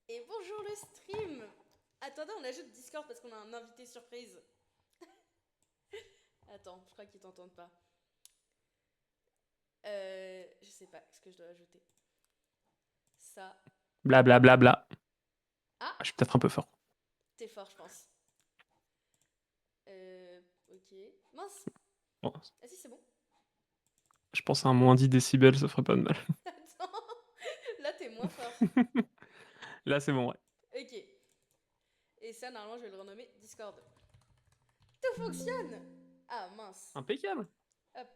Et bonjour le stream. Attendez, on ajoute Discord parce qu'on a un invité surprise. Attends, je crois qu'ils t'entendent pas. Je sais pas ce que je dois ajouter. Ça. Blablabla. Bla, bla, bla. Ah, Je suis peut-être un peu fort. t'es fort, je pense. Ok. Mince. Bon, Ah si, c'est bon. je pense à un moins 10 décibels, ça ferait pas de mal. Attends. Là, t'es moins fort. Là, c'est bon, ouais. Ok. Et ça, normalement, je vais le renommer Discord. Tout fonctionne. Ah, mince. Impeccable. Hop.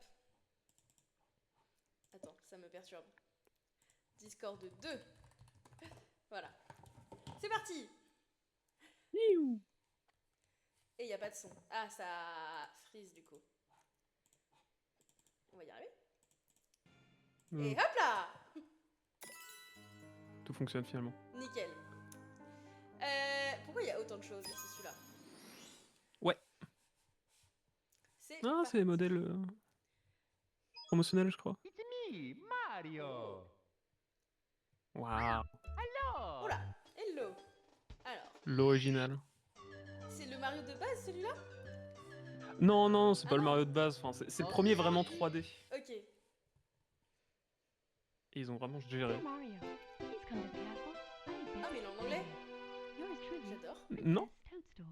Attends, ça me perturbe. Discord 2. Voilà. C'est parti. Iou. Et il n'y a pas de son. Ah, ça freeze du coup. On va y arriver. Et Hmm, hop là. Tout fonctionne finalement. Nickel. Pourquoi il y a autant de choses sur celui-là? Ouais. C'est Ah, c'est les parti. modèles promotionnels, je crois. It's me, Oh. Mario. Waouh. Oh Hello. là. Hello. Alors, L'original. c'est le Mario de base celui-là? Non, non, c'est Ah pas le non. Mario de base. Enfin, c'est le premier vraiment 3D. Ok. Et ils ont vraiment géré. Mario, please come to the castle. Ah, mais il est en anglais. Yours truly, J'adore. Non, Princess Toadstool.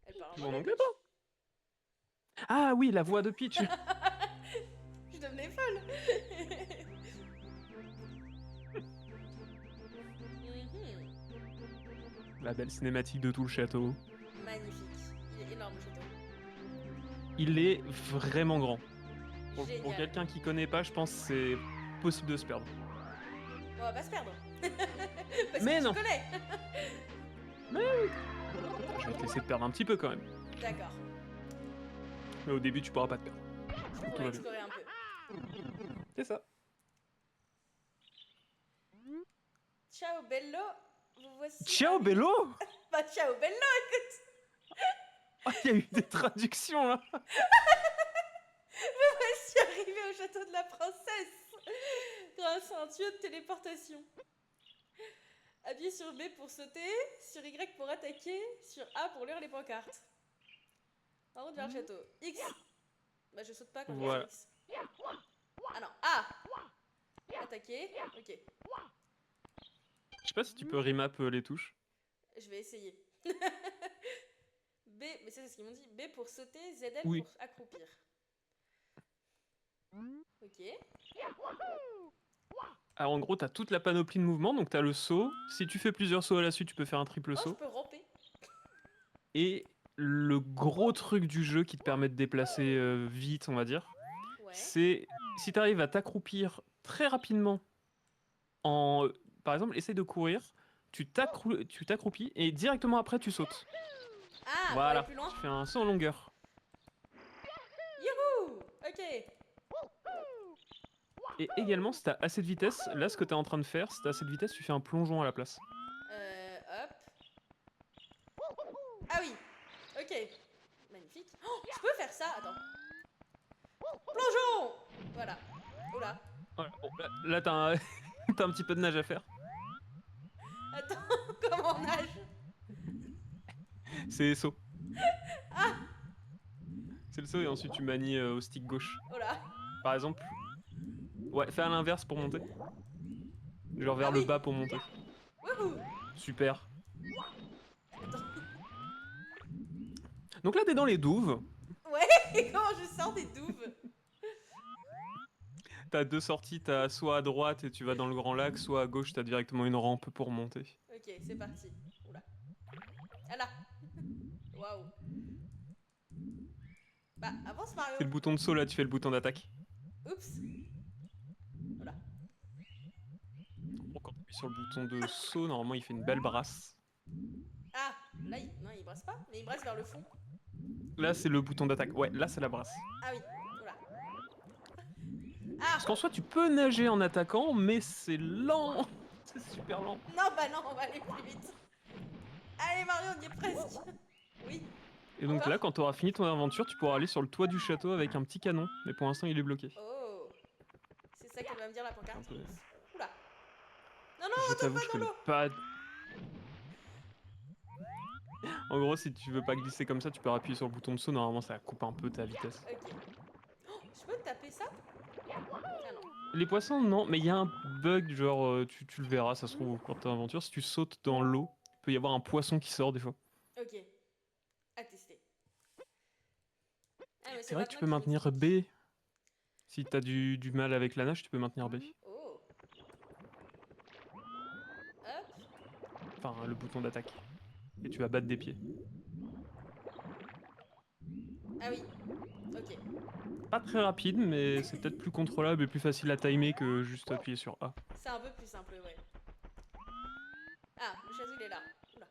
Elle parle tu en joues en anglais, anglais, Peach. toi? Ah oui, la voix de Peach. Je devenais folle. Mhm. La belle cinématique de tout le château. Magnifique. Il est énorme le château. Il est vraiment grand. Pour Génial. quelqu'un qui connaît pas, je pense que c'est possible de se perdre. On va pas se perdre. Parce Mais que non. tu connais. Mais oui. Je vais te laisser te perdre un petit peu quand même. D'accord. Mais au début, tu pourras pas te perdre. Je Tout pourrais va bien. explorer un peu. C'est ça. Ciao bello. Vous voici. Ciao, arrivé- Bello. Bah ciao bello, écoute. Oh, il y a eu des traductions là. Je suis arrivée au château de la princesse grâce à un tuyau de téléportation. Appuyez sur B pour sauter, sur Y pour attaquer, sur A pour lire les pancartes. En route vers le château. X. Bah je saute pas quand Voilà. je suis X. Ah non, A. Attaquer. Ok. Je sais pas si tu peux remap les touches. Je vais essayer. B, mais ça c'est ce qu'ils m'ont dit. B pour sauter, ZL Oui. pour accroupir. Ok. Alors en gros, t'as toute la panoplie de mouvements, donc t'as le saut. Si tu fais plusieurs sauts à la suite, tu peux faire un triple Oh, je saut. peux ramper. Et le gros truc du jeu qui te permet de déplacer vite, on va dire, Ouais. c'est si t'arrives à t'accroupir très rapidement en... Par exemple, essaye de courir, tu t'accroupis et directement après tu sautes. Ah, pour aller Voilà, plus loin. tu fais un saut en longueur. Youhou. Ok. Et également, si t'as assez de vitesse, là ce que t'es en train de faire, si t'as assez de vitesse, tu fais un plongeon à la place. Hop. Ah oui. Ok. Magnifique. Oh, je peux faire ça. Attends. Plongeon. Voilà. Oula. Voilà. Bon, là t'as un... t'as un petit peu de nage à faire. Attends. Comment on nage? C'est saut. Ah. C'est le saut et ensuite tu manies au stick gauche. Oula. Par exemple, ouais, fais à l'inverse pour monter. Genre vers Ah le oui. bas pour monter. Wouhou. Super. Attends. Donc là t'es dans les douves. Ouais. Et comment je sors des douves? T'as deux sorties, t'as soit à droite et tu vas dans le grand lac, soit à gauche t'as directement une rampe pour monter. Ok, c'est parti. Oula. Ah là. Waouh. Bah, avance Mario. C'est le bouton de saut là, tu fais le bouton d'attaque. Oups. Voilà. Bon, quand t'appuies sur le bouton de saut, normalement il fait une belle brasse. Ah, là, non, il brasse pas, mais il brasse vers le fond. Là c'est le bouton d'attaque. Ouais, là c'est la brasse. Ah oui, oula. Ah. Parce qu'en soi tu peux nager en attaquant, mais c'est lent. C'est super lent. Non, bah non, on va aller plus vite. Allez Mario, on y est presque. Oui. Et donc Encore. là, quand tu auras fini ton aventure, tu pourras aller sur le toit du château avec un petit canon. Mais pour l'instant, il est bloqué. Oh. C'est ça qu'elle va me dire la C'est un pancarte. peu... Oula. Non, non, Je retourne t'avoue, pas je dans connais l'eau. pas... En gros, si tu veux pas glisser comme ça, tu peux appuyer sur le bouton de saut. Normalement, ça coupe un peu ta vitesse. Ok. Oh, je peux taper ça? Ah non. Les poissons, non, mais il y a un bug, genre, tu le verras, ça se trouve, quand t'es en aventure. Si tu sautes dans l'eau, il peut y avoir un poisson qui sort des fois. Ok. À tester. Ah, mais C'est vrai que tu peux maintenant qu'il maintenir m'explique. B. Si t'as du mal avec la nage, tu peux maintenir B. Oh. Hop. Enfin, le bouton d'attaque. Et tu vas battre des pieds. Ah oui. Ok. Pas très rapide, mais c'est peut-être plus contrôlable et plus facile à timer que juste appuyer sur A. C'est un peu plus simple, ouais. Ah, le château il est là. Oula.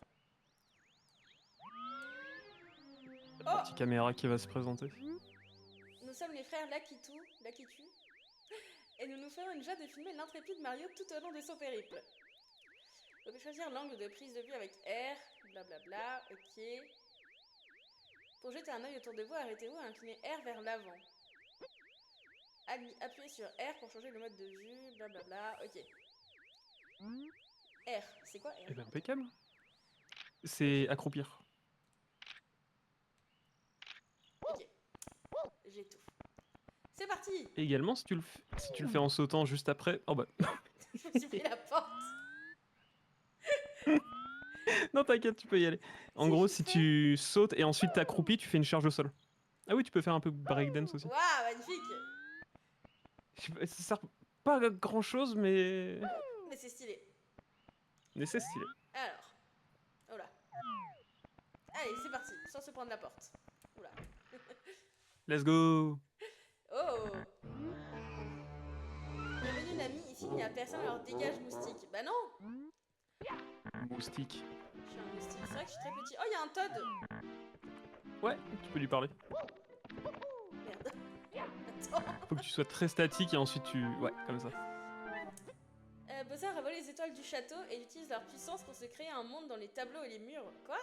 La Oh! petite caméra qui va se présenter. Nous sommes les frères Lakitu, et nous nous ferons une joie de filmer l'intrépide Mario tout au long de son périple. Vous pouvez choisir l'angle de prise de vue avec R, blablabla, ok. Pour jeter un œil autour de vous, arrêtez-vous à incliner R vers l'avant. Appuyez sur R pour changer le mode de vue, blablabla, ok. R, c'est quoi R? Eh ben, impeccable. C'est accroupir. Ok, j'ai tout. C'est parti! Et également, si tu le fais en sautant juste après... Oh bah... Je me suis pris la porte. non, t'inquiète, tu peux y aller. En Si gros, je si fais- tu sautes et ensuite t'accroupis, tu fais une charge au sol. Ah oui, tu peux faire un peu breakdance aussi. Waouh, magnifique! Je sais pas, ça sert pas à grand chose, mais Mais c'est stylé. c'est stylé. Alors, oh là. Allez, c'est parti, sans se prendre la porte. Oula. Let's go. Oh! Bienvenue l'ami, ici il n'y a personne, alors dégage moustique. Bah non! Moustique. Je suis un moustique, c'est vrai que je suis très petit. Oh, il y a un Toad! Ouais, tu peux lui parler. Merde. Attends. Faut que tu sois très statique et ensuite tu... Ouais, comme ça. Bowser a volé les étoiles du château et il utilise leur puissance pour se créer un monde dans les tableaux et les murs. Quoi?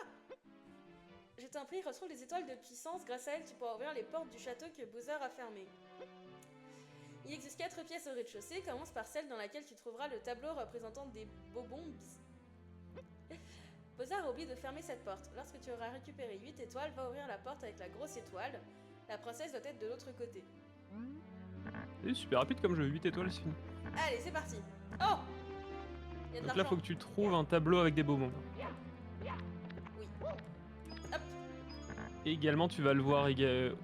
Je t'en prie, retrouve les étoiles de puissance. Grâce à elles, tu pourras ouvrir les portes du château que Bowser a fermées. Il existe 4 pièces au rez-de-chaussée. Commence par celle dans laquelle tu trouveras le tableau représentant des bobombs. Bowser a oublié de fermer cette porte. Lorsque tu auras récupéré 8 étoiles, va ouvrir la porte avec la grosse étoile. La princesse doit être de l'autre côté. C'est super rapide comme jeu, 8 étoiles, c'est fini. Allez, c'est parti. Oh! Il y a de Donc là, l'argent. faut que tu trouves un tableau avec des bonbons. Oui. Hop. Et également, tu vas le voir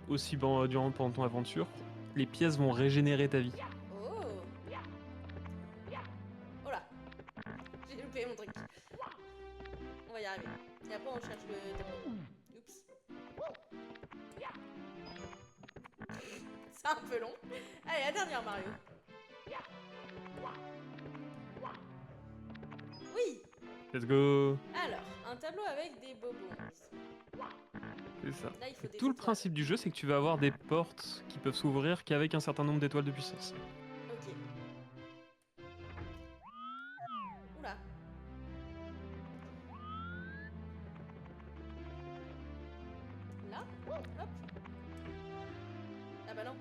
aussi pendant ton aventure. Les pièces vont régénérer ta vie. Oh! Oh là! J'ai loupé mon truc. On va y arriver. Et après, on cherche le tableau. Oups. C'est un peu long. Allez, la dernière, Mario. Oui! Let's go. Alors, un tableau avec des bobos. C'est ça. Là, il faut des Tout le étoiles. principe du jeu, c'est que tu vas avoir des portes qui peuvent s'ouvrir qu'avec un certain nombre d'étoiles de puissance. Ok. Oula. Là. Hop. Ah bah non.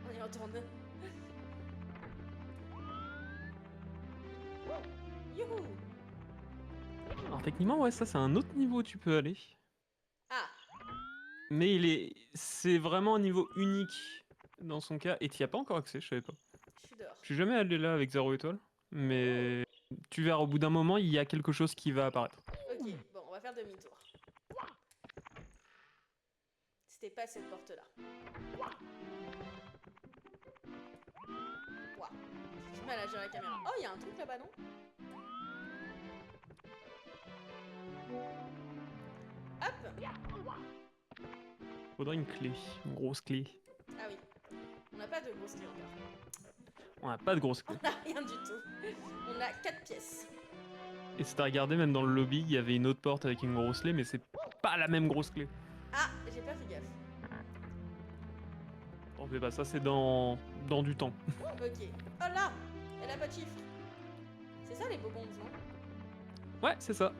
On y retourne. Youhou. Alors techniquement, ouais, ça c'est un autre niveau où tu peux aller. Ah. Mais c'est vraiment un niveau unique dans son cas. Et t'y as pas encore accès, je savais pas. Je suis dehors. Je suis jamais allé là avec 0 étoile. Mais tu verras, au bout d'un moment, il y a quelque chose qui va apparaître. Ok, bon, on va faire demi-tour. C'était pas cette porte-là. Ouah. J'ai du mal à gérer la caméra. Oh, il y a un truc là-bas, non? Hop. Faudrait une clé, une grosse clé. Ah oui. On n'a pas de grosse clé encore. On a pas de grosse clé. On n'a rien du tout. On a 4 pièces. Et si t'as regardé, même dans le lobby, il y avait une autre porte avec une grosse clé, mais c'est pas la même grosse clé. Ah, j'ai pas fait gaffe. T'en fais pas, ça c'est dans du temps. Ok. Oh là! Elle a pas de chiffre. C'est ça les bobons, non? Ouais, c'est ça.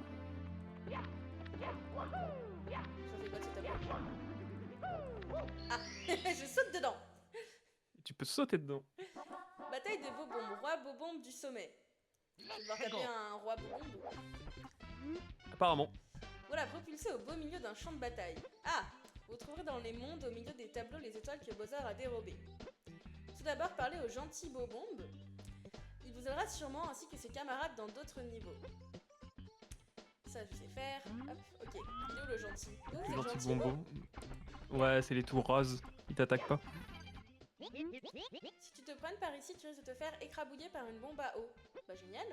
J'en fais quoi de ce tableau? Ah! Je saute dedans! Tu peux sauter dedans. Bataille de Bobombe, roi Bobombe du sommet. Je vais devoir taper un roi Bobombe. Apparemment. Voilà, propulsé au beau milieu d'un champ de bataille. Ah, vous trouverez dans les mondes, au milieu des tableaux, les étoiles que Bowser a dérobées. Tout d'abord, parlez au gentil Bobombe. Il vous aidera sûrement, ainsi que ses camarades, dans d'autres niveaux. Ça, je sais faire. Hop, ok. Il est où le gentil? Vous, vous Le êtes gentil gentil, vous? bonbon. Ouais, c'est les tours roses. Ils t'attaquent pas. Si tu te prends par ici, tu risques de te faire écrabouiller par une bombe à eau. Bah génial.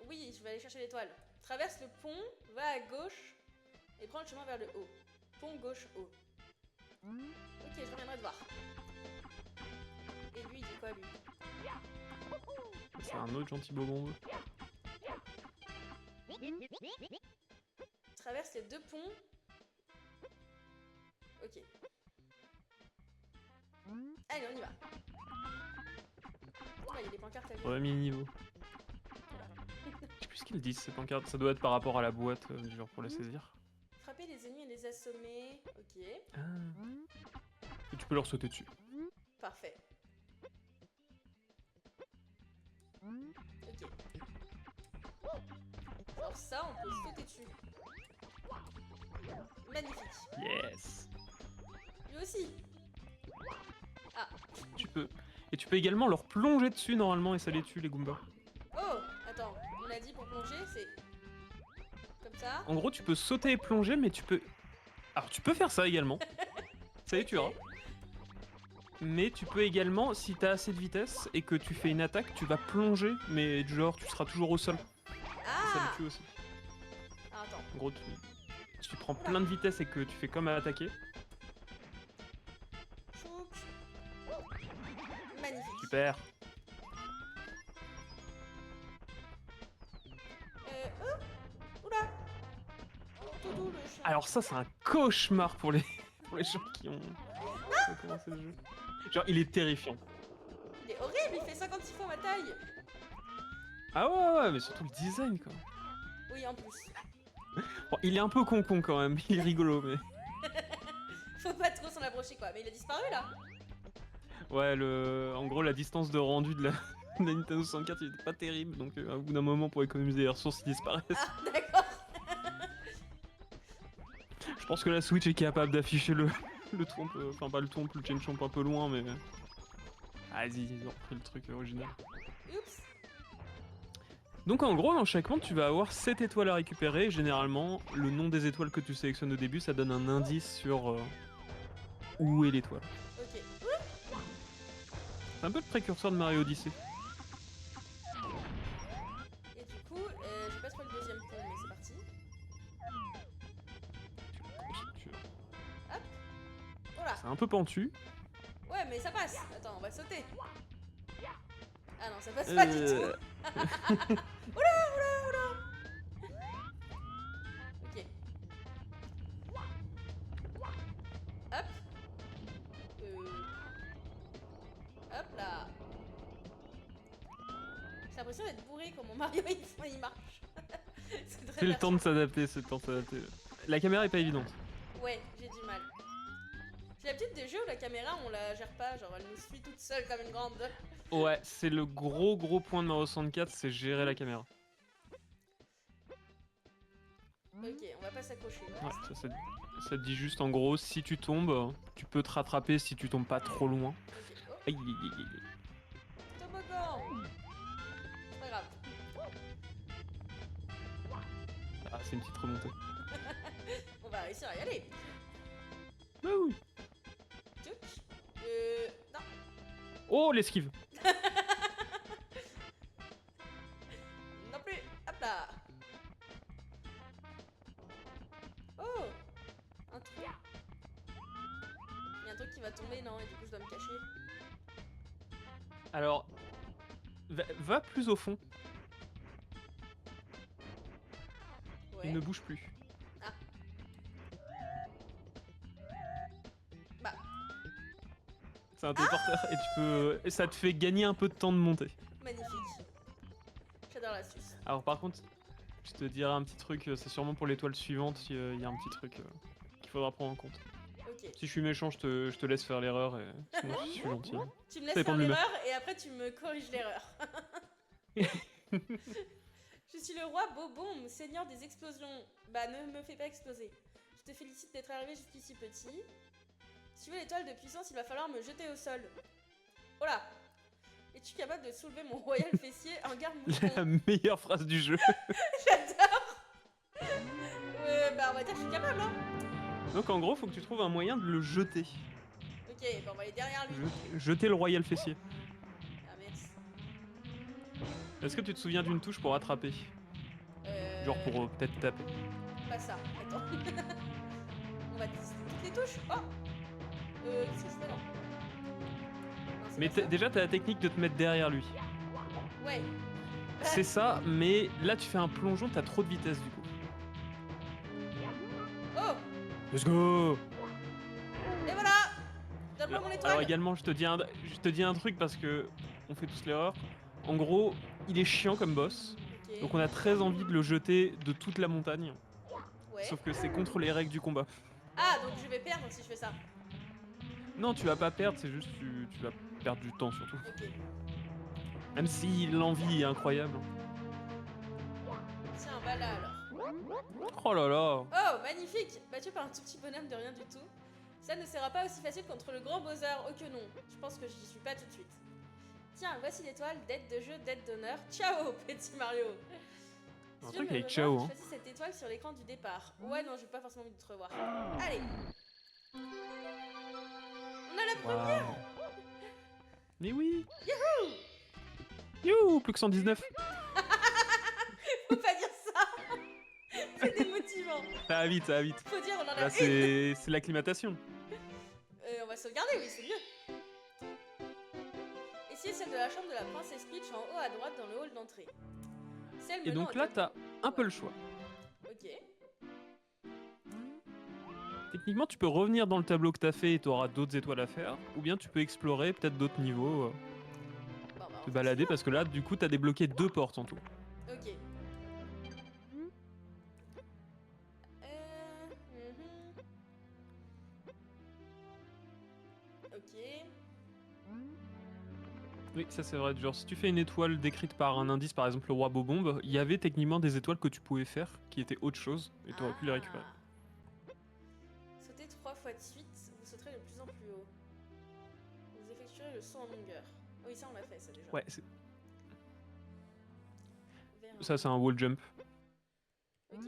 Oui, je vais aller chercher l'étoile. Traverse le pont, va à gauche et prends le chemin vers le haut. Pont gauche haut. Ok, je reviendrai te voir. Et lui, il dit quoi lui? C'est un autre gentil bonbon. Traverse les deux ponts. Ok. Allez, on y va. Ah, il y a des pancartes à lire. Ouais, mi-niveau. Je sais plus ce qu'ils disent ces pancartes. Ça doit être par rapport à la boîte, genre pour la saisir. Frapper les ennemis et les assommer. Ok, Ah. Et tu peux leur sauter dessus. parfait. Ok. Alors ça, on peut sauter dessus. Magnifique. Yes. Lui aussi. Ah. Tu peux. Et tu peux également leur plonger dessus normalement et ça les tue les Goombas. Oh, attends. On a dit pour plonger, c'est... Comme ça. En gros, tu peux sauter et plonger, mais tu peux. Alors, tu peux faire ça également. Ça les tuera. Mais tu peux également, si t'as assez de vitesse et que tu fais une attaque, tu vas plonger, mais genre tu seras toujours au sol. Ça Ah, les tue aussi. ah attends. En gros, si tu prends plein de vitesse et que tu fais comme à attaquer, Chouk. Magnifique. super. Oh. Oula. Toudou, le chien. Alors ça, c'est un cauchemar pour les, pour les gens qui ont commencé le jeu. Genre, il est terrifiant. Il est horrible, il fait 56 fois ma taille. Ah ouais, mais surtout le design, quoi. Oui, en plus. Bon, il est un peu con quand même, il est rigolo, mais... Faut pas trop s'en approcher, quoi. Mais il a disparu, là. Ouais, en gros, la distance de rendu de la, de la Nintendo 64, il était pas terrible, donc au bout d'un moment, pour économiser les ressources, ils disparaissent. Ah, d'accord. Je pense que la Switch est capable d'afficher le trompe, enfin pas le trompe, le chain chomp un peu loin, mais... Vas-y, ils ont repris le truc original. Oups. Donc en gros, dans chaque monde, tu vas avoir 7 étoiles à récupérer. Généralement, le nom des étoiles que tu sélectionnes au début, ça donne un indice sur où est l'étoile. Ok. C'est un peu le précurseur de Mario Odyssey. Et du coup, je passe pas le deuxième pont, mais c'est parti. Hop. Voilà. C'est un peu pentu. Ouais, mais ça passe. Attends, on va sauter. Ah non, ça passe pas du tout. Oula. Ok. Hop. Hop là. J'ai l'impression d'être bourré quand mon Mario il marche. C'est très C'est le temps de perturbant. s'adapter, c'est le temps de s'adapter. La caméra est pas évidente. Ouais, j'ai du mal. J'ai l'habitude des jeux où la caméra on la gère pas, genre elle nous suit toute seule comme une grande. Ouais, c'est le gros point de Mario 64, c'est gérer la caméra. Ok, on va pas s'accrocher. Ouais, ça te dit juste en gros, si tu tombes, tu peux te rattraper si tu tombes pas trop loin. Ok, oh, Aïe, aïe, aïe, aïe. toboggan. C'est pas grave. Ah, c'est une petite remontée. On va réussir à y aller. Bah oui. Tchouk. Non. Oh, l'esquive. Non plus. Hop là. Oh. Un trou. Il y a un truc qui va tomber, non? Et du coup je dois me cacher. Alors, va plus au fond. Ouais. Il ne bouge plus. Bah. C'est un téléporteur et tu peux. Et ça te fait gagner un peu de temps de monter. Magnifique. J'adore l'astuce. Alors par contre, je te dirai un petit truc, c'est sûrement pour l'étoile suivante, il y a un petit truc qu'il faudra prendre en compte. Ok. Si je suis méchant, je te laisse faire l'erreur et sinon je suis gentil. Tu me laisses dépend faire de l'humeur. l'erreur et après tu me corriges l'erreur. Je suis le roi Bobombe, seigneur des explosions. Bah, ne me fais pas exploser. Je te félicite d'être arrivé jusqu'ici, petit. Si tu veux l'étoile de puissance, il va falloir me jeter au sol. Oh là! Es-tu capable de soulever mon royal fessier en garde La mouton? meilleure phrase du jeu. J'adore! Bah, on va dire que je suis capable, hein. Donc en gros, faut que tu trouves un moyen de le jeter. Ok, bah, on va aller derrière lui. Jeter le royal fessier. Ah, merci. Est-ce que tu te souviens d'une touche pour attraper? Genre pour peut-être taper. Pas ça, attends. On va tester toutes les touches. Oh! Qu'est-ce que je fais là? Non, c'est Mais pas ça. déjà, t'as la technique de te mettre derrière lui. Ouais. C'est ça, mais là, tu fais un plongeon, t'as trop de vitesse du coup. Oh! Let's go! Et voilà! Donne-moi mon étoile! Alors également, je te dis un truc parce que on fait tous l'erreur. En gros, il est chiant comme boss. Ok. Donc on a très envie de le jeter de toute la montagne. Ouais. Sauf que c'est contre les règles du combat. Ah, donc je vais perdre si je fais ça. Non, tu vas pas perdre, c'est juste tu vas perdre du temps surtout. Ok. Même si l'envie est incroyable. Tiens, va là alors. Oh là là! Oh, magnifique! Battu par un tout petit bonhomme de rien du tout. Ça ne sera pas aussi facile contre le grand Bowser. Oh que non. Je pense que j'y suis pas tout de suite. Tiens, voici l'étoile, dette de jeu, dette d'honneur. Ciao, petit Mario! Un Si je truc me avec remarque, Chao, hein. choisis cette étoile sur l'écran du départ. Ouais, non, j'ai pas forcément envie de te revoir. Allez! On a la première! Waouh. Mais oui! Youhou! Youhou! Plus que 119! Faut pas dire ça! C'est démotivant. Ça va vite, ça va vite. Faut dire, on en a Là, une! c'est l'acclimatation. On va sauvegarder, oui, c'est mieux. Ici, celle de la chambre de la princesse Peach en haut à droite dans le hall d'entrée. Celle Et menant donc au là, tableau. t'as un peu le choix. Ok. Techniquement, tu peux revenir dans le tableau que t'as fait et t'auras d'autres étoiles à faire. Ou bien tu peux explorer peut-être d'autres niveaux, Bon, bah, on te fait balader, ça. parce que là, du coup, t'as débloqué 2 portes en tout. Ok. Mhm. Ok. Oui, ça c'est vrai. Genre, si tu fais une étoile décrite par un indice, par exemple le roi Bobombe, il y avait techniquement des étoiles que tu pouvais faire qui étaient autre chose et t'aurais pu les récupérer. Ah. Sautez 3 fois de suite, vous sauterez de plus en plus haut. Vous effectuerez le saut en longueur. Oui, ça on l'a fait, ça déjà. Ouais, Vers un- ça c'est un wall jump. Ok,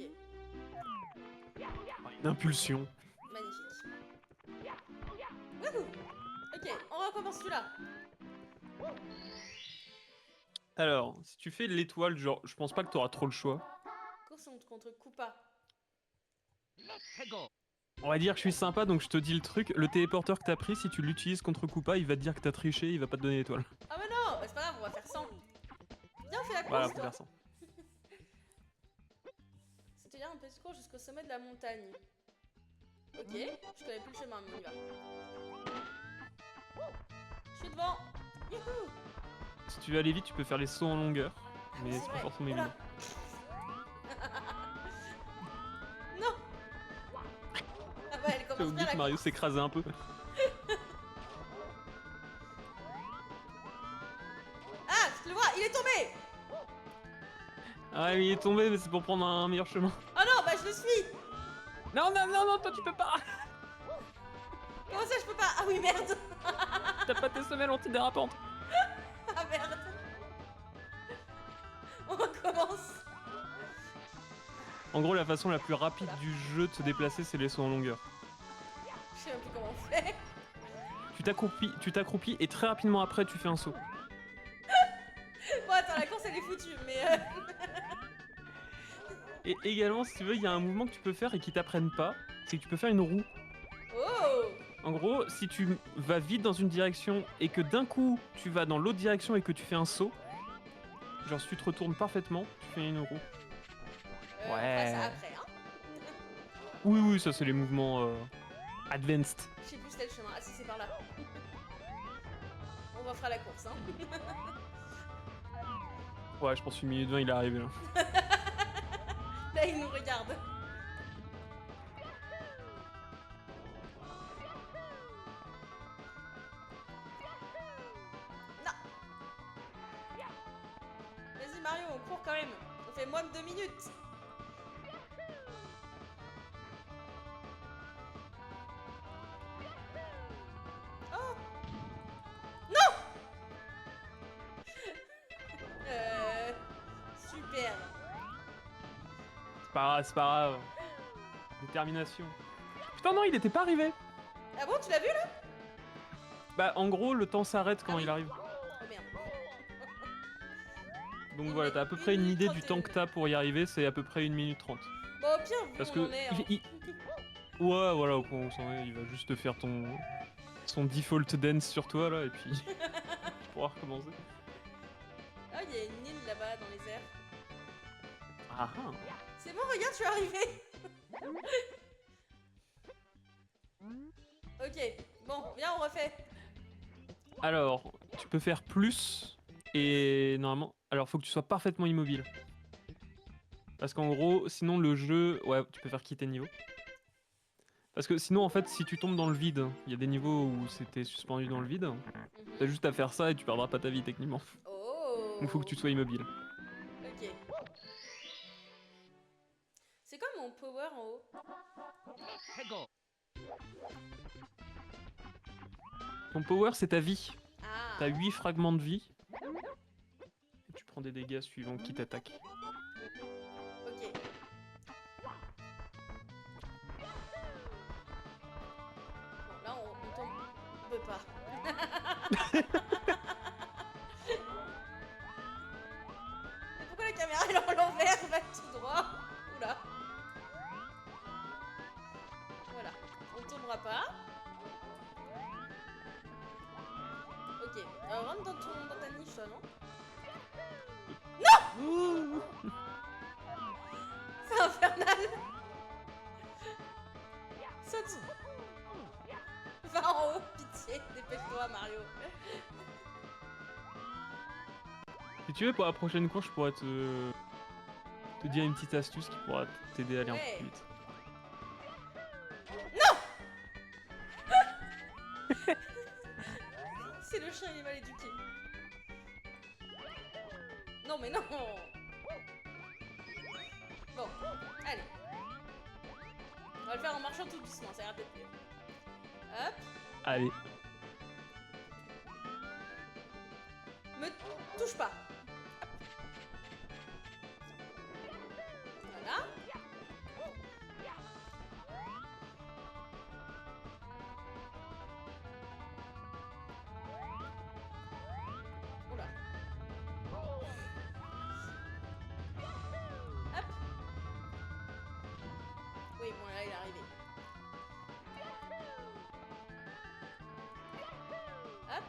Une impulsion. magnifique. Wouhou! Ok, on recommence celui-là. Alors, si tu fais l'étoile, genre, je pense pas que t'auras trop le choix. Course contre Koopa. On va dire que je suis sympa, donc je te dis le truc. Le téléporteur que t'as pris, si tu l'utilises contre Koopa, il va te dire que t'as triché, il va pas te donner l'étoile. Ah mais non, bah, c'est pas grave, on va faire 100. Viens, on fait la course, Voilà, faut toi. faire ça. C'est-à-dire un petit cours jusqu'au sommet de la montagne. Ok, je connais plus le chemin, mais on y va. Je suis devant. Youhou! Si tu veux aller vite, tu peux faire les sauts en longueur. Mais C'est c'est pas vrai. forcément Oh là. évident. Non! Ah bah elle T'as commence oublié bien que la Mario course. s'écrasait un peu. Ah, je le vois, il est tombé! Ah, mais il est tombé, mais c'est pour prendre un meilleur chemin. Oh non, bah je le suis! Non, non, non, non, toi tu peux pas. Comment ça je peux pas? Ah oui, merde! T'as pas tes semelles antidérapantes. Ah merde! On recommence! En gros, la façon la plus rapide du jeu de se déplacer, c'est les sauts en longueur. Je sais même plus comment on fait. Tu t'accroupis et très rapidement après, tu fais un saut. Bon attends, la course elle est foutue, mais Et également, si tu veux, il y a un mouvement que tu peux faire et qui t'apprennent pas, c'est que tu peux faire une roue. Oh! En gros, si tu vas vite dans une direction et que d'un coup tu vas dans l'autre direction et que tu fais un saut, genre si tu te retournes parfaitement, tu fais une roue. On fera Ouais. ça après, hein. Oui, oui, ça c'est les mouvements advanced. Je sais plus c'était le chemin. Ah si, c'est par là. On refera la course, hein. Ouais, je pense qu'une minute 20 il est arrivé là. Là, il nous regarde. Non. Vas-y Mario, on court quand même. On fait moins de 2 minutes. Oh non. Super. C'est pas grave. Détermination. Putain, non, il était pas arrivé. Ah bon, tu l'as vu là? Bah, en gros, le temps s'arrête quand Ah oui. il arrive. Oh merde. Donc Il voilà, met t'as à peu 1 près une minute idée du temps que 31. t'as pour y arriver, c'est à peu près 1 minute 30. Bon, au pire, vu Parce où que. on en est. Hein. Ouais, voilà, au point où on s'en est, il va juste te faire son default dance sur toi là, et puis tu pourras recommencer. Ah, il y a une île là-bas dans les airs. Ah ah. C'est bon, regarde, je suis arrivée. Ok, bon, viens, on refait. Alors, tu peux faire plus, et normalement. Alors, faut que tu sois parfaitement immobile. Parce qu'en gros, sinon le jeu. Ouais, tu peux faire quitter niveau. Parce que sinon, en fait, si tu tombes dans le vide, il y a des niveaux où c'était suspendu dans le vide, t'as juste à faire ça et tu perdras pas ta vie techniquement. Oh. Donc faut que tu sois immobile. Ok. C'est quoi mon power en haut? Ton power, c'est ta vie. Ah. T'as 8 fragments de vie. Et tu prends des dégâts suivant qui t'attaque. Ok. Bon, là, on tombe. On peut pas. Mais pourquoi la caméra elle est en l'envers? Va tout droit. Oula. Voilà. On tombera pas. Ok. Rentre dans ta niche, toi, non? Ouh. C'est infernal. Saute. Va en haut, pitié. Dépêche-toi, Mario. Si tu veux, pour la prochaine course, je pourrais te dire une petite astuce qui pourra t'aider à aller un peu Ouais. plus vite. C'est le chien, il est mal éduqué. Non, mais non. Bon, allez. On va le faire en marchant tout doucement, ça ira peut-être mieux. Hop. Allez. Me touche pas. Voilà. Oula. Hop. Oui, bon, là, il est arrivé. Hop.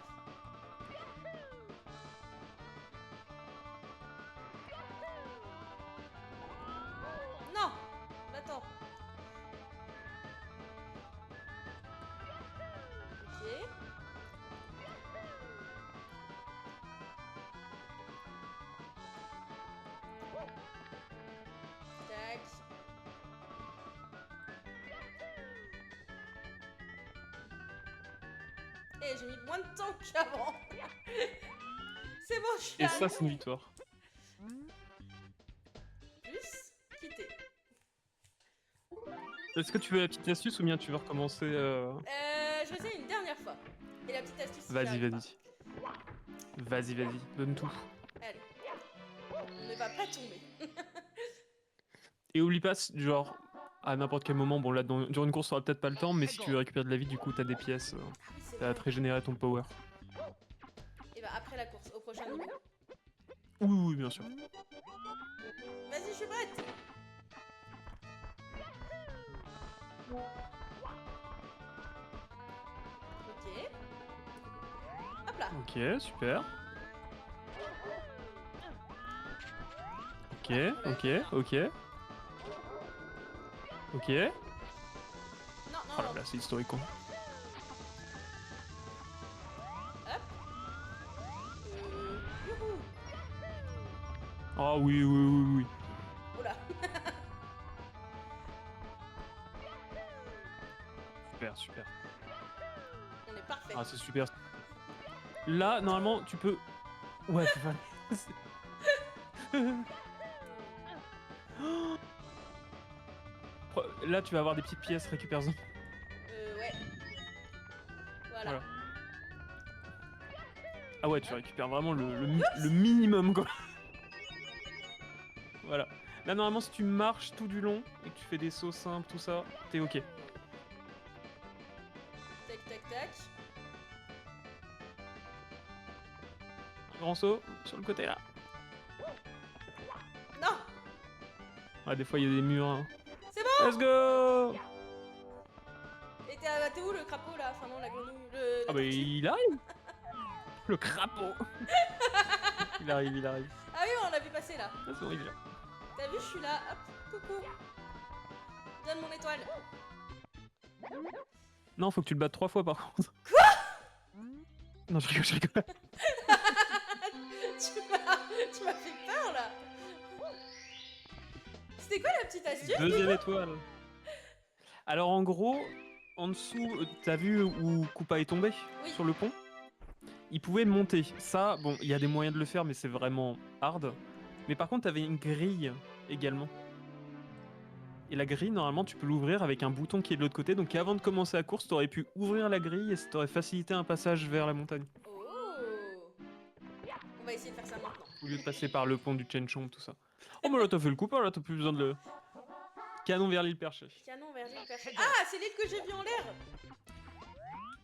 Non. Attends. Ok. Tac. Eh, j'ai mis moins de temps qu'avant. C'est bon, je suis Et ça, arrivée. c'est une victoire. Plus quitter. Est-ce que tu veux la petite astuce ou bien tu veux recommencer Je vais essayer une dernière fois. Et la petite astuce, si Vas-y, j'arrive vas-y. Vas-y, vas-y. Donne tout. pas. Allez. On ne va pas tomber. Et oublie pas, genre, à n'importe quel moment, bon là, durant une course, t'auras peut-être pas le temps, mais si tu veux récupérer de la vie, du coup, t'as des pièces. Ah oui, c'est Ça va vrai. te régénérer ton power. Et bah après la course, au prochain niveau. Oui, oui, bien sûr. Vas-y, je suis prête. Ok. Hop là. Ok, super. Ok, ok, ok. Ok. Non, Oh non, là là, c'est historique quoi. Hop. Youhou. Ah oui, oui, oui, oui. Oula. Super, super. On est parfait. Ah, c'est super. Là, normalement, tu peux. Ouais, voilà. Là, tu vas avoir des petites pièces, récupère-en. Ouais. Voilà. Voilà. Ah ouais, tu récupères vraiment le minimum, quoi. Voilà. Là, normalement, si tu marches tout du long et que tu fais des sauts simples, tout ça, t'es ok. Tac, tac, tac. Grand saut sur le côté là. Non! Ouais, des fois, il y a des murs. Hein. C'est bon! Let's go! Et t'es où le crapaud là? Enfin non, la grenouille. Ah bah, il arrive! Le crapaud! Il arrive, il arrive. Ah oui, on l'a vu passer là. Ah, c'est bon, il est là. T'as vu, je suis là. Hop, coucou. Donne mon étoile. Non, faut que tu le battes 3 fois par contre. Quoi? Non, je rigole, je rigole. Tu m'as fait peur là. C'était quoi la petite astuce? Deuxième étoile. Alors en gros, en dessous, t'as vu où Koopa est tombé? Oui. Sur le pont? Il pouvait monter. Ça, bon, il y a des moyens de le faire, mais c'est vraiment hard. Mais par contre, t'avais une grille également. Et la grille, normalement, tu peux l'ouvrir avec un bouton qui est de l'autre côté. Donc avant de commencer la course, t'aurais pu ouvrir la grille et ça t'aurait facilité un passage vers la montagne. Oh. On va essayer de faire ça maintenant. Au lieu de passer par le pont du Chenchong, tout ça. Oh, mais là, t'as fait le coup, là, t'as plus besoin de le... Canon vers l'île perchée. Canon vers l'île perchée. Ah, c'est l'île que j'ai vue en l'air.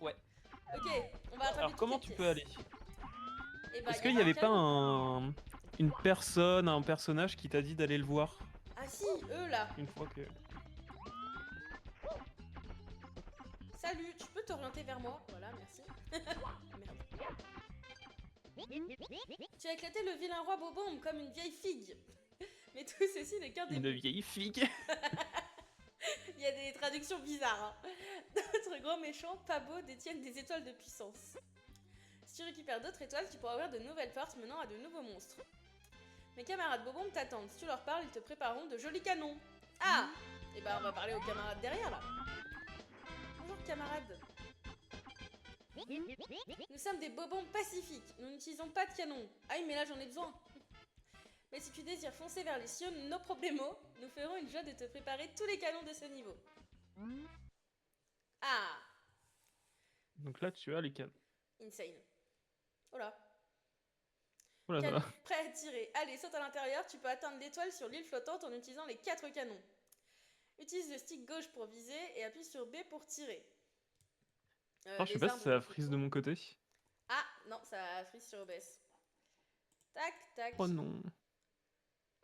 Ouais. Ok, on va attraper. Alors, comment tu peux aller? Eh ben, Est-ce qu'il n'y avait pas une personne, un personnage qui t'a dit d'aller le voir? Ah si, eux là. Une fois que... Salut, tu peux t'orienter vers moi? Voilà, merci. Merde. Tu as éclaté le vilain roi Bobombe comme une vieille figue. Mais tout ceci n'est qu'un Une début. vieille figue. Il y a des traductions bizarres. Hein. Notre grand méchant, Pabo, détiennent des étoiles de puissance. Si tu récupères d'autres étoiles, tu pourras ouvrir de nouvelles portes menant à de nouveaux monstres. Mes camarades Bobombe t'attendent. Si tu leur parles, ils te prépareront de jolis canons. Ah! Et bah on va parler aux camarades derrière là. Bonjour camarades. Nous sommes des Bobombes pacifiques. Nous n'utilisons pas de canon. Ah oui, mais là j'en ai besoin. Mais si tu désires foncer vers les cieux, no problemo, nous ferons une joie de te préparer tous les canons de ce niveau. Ah! Donc là, tu as les canons. Insane. Oh là. Voilà, Canon voilà. prêt à tirer. Allez, saute à l'intérieur, tu peux atteindre l'étoile sur l'île flottante en utilisant les 4 canons. Utilise le stick gauche pour viser et appuie sur B pour tirer. Alors, je sais pas si ça frise de mon côté. Ah, non, ça frise sur OBS. Tac, tac. Oh non.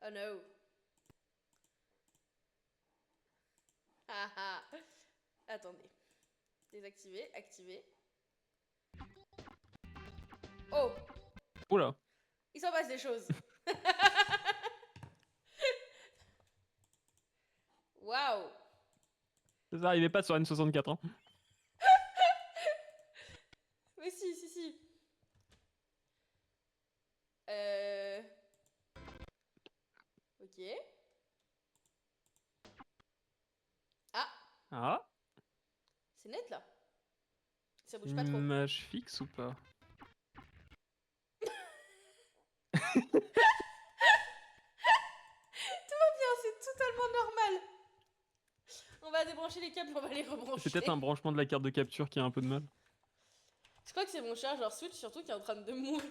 Oh no. Ah ah. Attendez. Désactiver, activer. Oh! Oh là. Il s'en passe des choses. Waouh! Ça arrivait pas sur N64, hein. Mais si, si, si. Ok. Ah! Ah, C'est net là. Ça bouge une pas trop. image fixe ou pas? Bien, c'est totalement normal. On va débrancher les câbles, on va les rebrancher. C'est peut-être un branchement de la carte de capture qui a un peu de mal. Je crois que c'est mon chargeur Switch surtout qui est en train de mourir.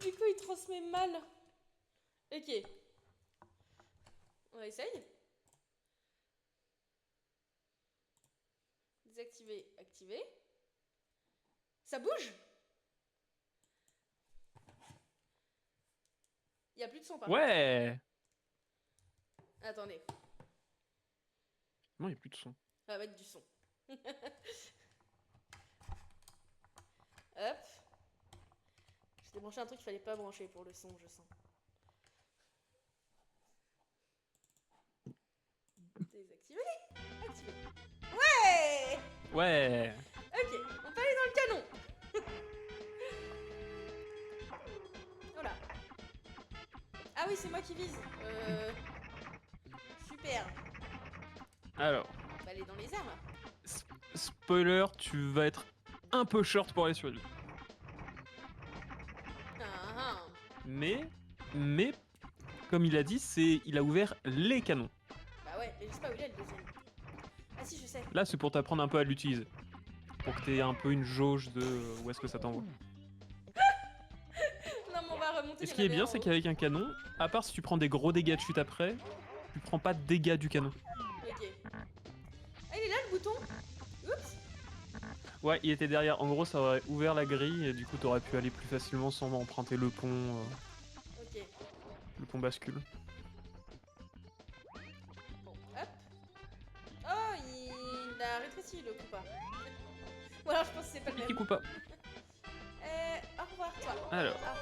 Du coup, il transmet mal. Ok. On essaye. Désactiver, activer. Ça bouge? Il n'y a plus de son par contre. Ouais. Attendez, Non, il n'y a plus de son. on va mettre du son. Hop. J'ai débranché un truc qu'il fallait pas brancher pour le son, je sens. Désactiver, activer. Ouais! Ouais. Ok, on peut aller dans le canon. Voilà. Ah oui, c'est moi qui vise. Super. Alors, On va aller dans les airs là. spoiler, tu vas être un peu short pour aller sur l'île. Ah, ah. Mais, comme il a dit, il a ouvert les canons. Bah ouais, mais je sais pas où il est le deuxième. Ah si, je sais. Là, c'est pour t'apprendre un peu à l'utiliser. Pour que t'aies un peu une jauge de où est-ce que ça t'envoie. Non, mais on va remonter. Et ce il y qui en est avait bien, un c'est en haut. qu'avec un canon, à part si tu prends des gros dégâts de chute après, tu prends pas de dégâts du canon. Ok. Ah, il est là le bouton. Oups. Ouais, il était derrière. En gros, ça aurait ouvert la grille et du coup, t'aurais pu aller plus facilement sans emprunter le pont bascule. Bon, hop. Oh, il a rétréci le coup pas. Ou alors je pense que c'est pas le Petit même. coup pas. Au revoir toi. Alors. Ah.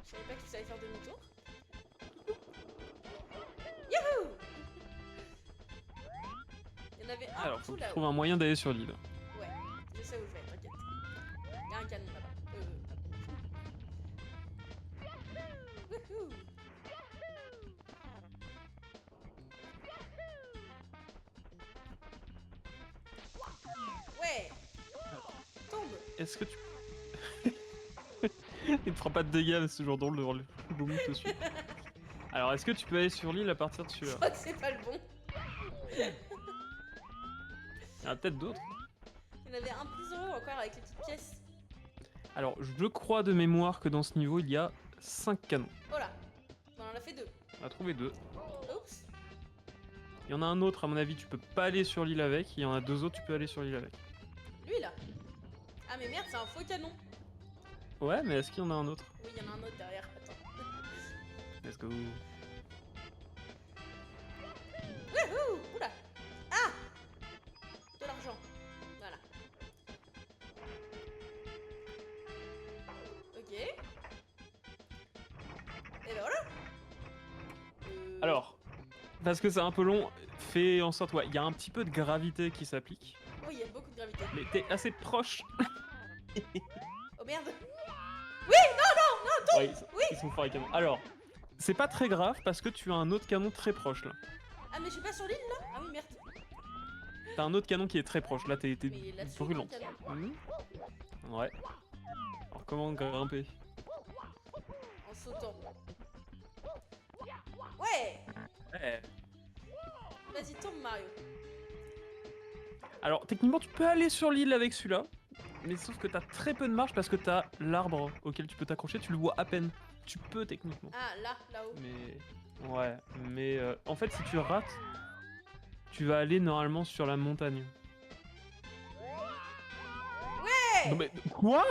Je savais pas que tu savais faire demi-tour. Youhou. Il y en avait un Alors, tout faut que tu là-haut. trouves un moyen d'aller sur l'île. Ouais, je sais où je vais, t'inquiète. Il y a un canon là-bas. Wouhou. Ouais. Tombe. Est-ce que tu. Il ne fera pas de dégâts, mais c'est toujours drôle de voir le boum te suivre. Alors, est-ce que tu peux aller sur l'île à partir de Je celui-là? crois que c'est pas le bon. Il y en a peut-être d'autres. Il y en avait un plus en haut encore avec les petites pièces. Alors, je crois de mémoire que dans ce niveau, il y a 5 canons. Oh là. On en a fait 2. On a trouvé 2. Oups. Il y en a un autre, à mon avis, tu peux pas aller sur l'île avec. Il y en a 2 autres, tu peux aller sur l'île avec. Lui là. Ah mais merde, c'est un faux canon. Ouais, mais est-ce qu'il y en a un autre? Oui, il y en a un autre derrière. Attends. Let's go. Wouhou. Oula. Ah. De l'argent. Voilà. Ok. Et ben voilà. Alors, parce que c'est un peu long, fais en sorte, ouais, il y a un petit peu de gravité qui s'applique. Oui, il y a beaucoup de gravité. Mais t'es assez proche. Oh merde. Ouais, ils sont forts les canons. Alors, c'est pas très grave parce que tu as un autre canon très proche là. Ah mais je suis pas sur l'île là. Ah oui merde. T'as un autre canon qui est très proche. Là, t'es Mais là-dessus, brûlante. dans le Ouais. Alors, comment grimper? En sautant. Ouais. Ouais. Vas-y, tombe Mario. Alors, techniquement, tu peux aller sur l'île avec celui-là. Mais sauf que t'as très peu de marge parce que t'as l'arbre auquel tu peux t'accrocher. Tu le vois à peine. Tu peux techniquement. Ah là, là-haut. Mais. Ouais. Mais en fait, si tu rates, tu vas aller normalement sur la montagne. Ouais. Non mais quoi?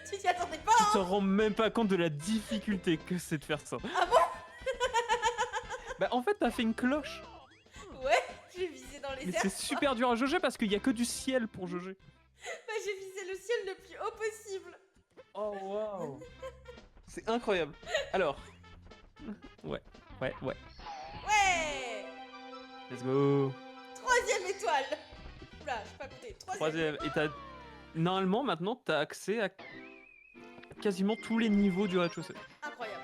Tu t'y attendais pas Tu hein. te rends même pas compte de la difficulté que c'est de faire ça. Ah bon? Bah en fait t'as fait une cloche. Ouais, j'ai visé dans les Mais airs. c'est super dur à jauger parce qu'il y a que du ciel pour jauger. Bah, j'ai visé le ciel le plus haut possible. Oh waouh. C'est incroyable. Alors. Ouais. Ouais. Let's go. 3ème étoile. Oula, je sais pas compter. 3ème. Troisième. Et t'as. Normalement maintenant t'as accès à quasiment tous les niveaux du rez-de-chaussée. Incroyable.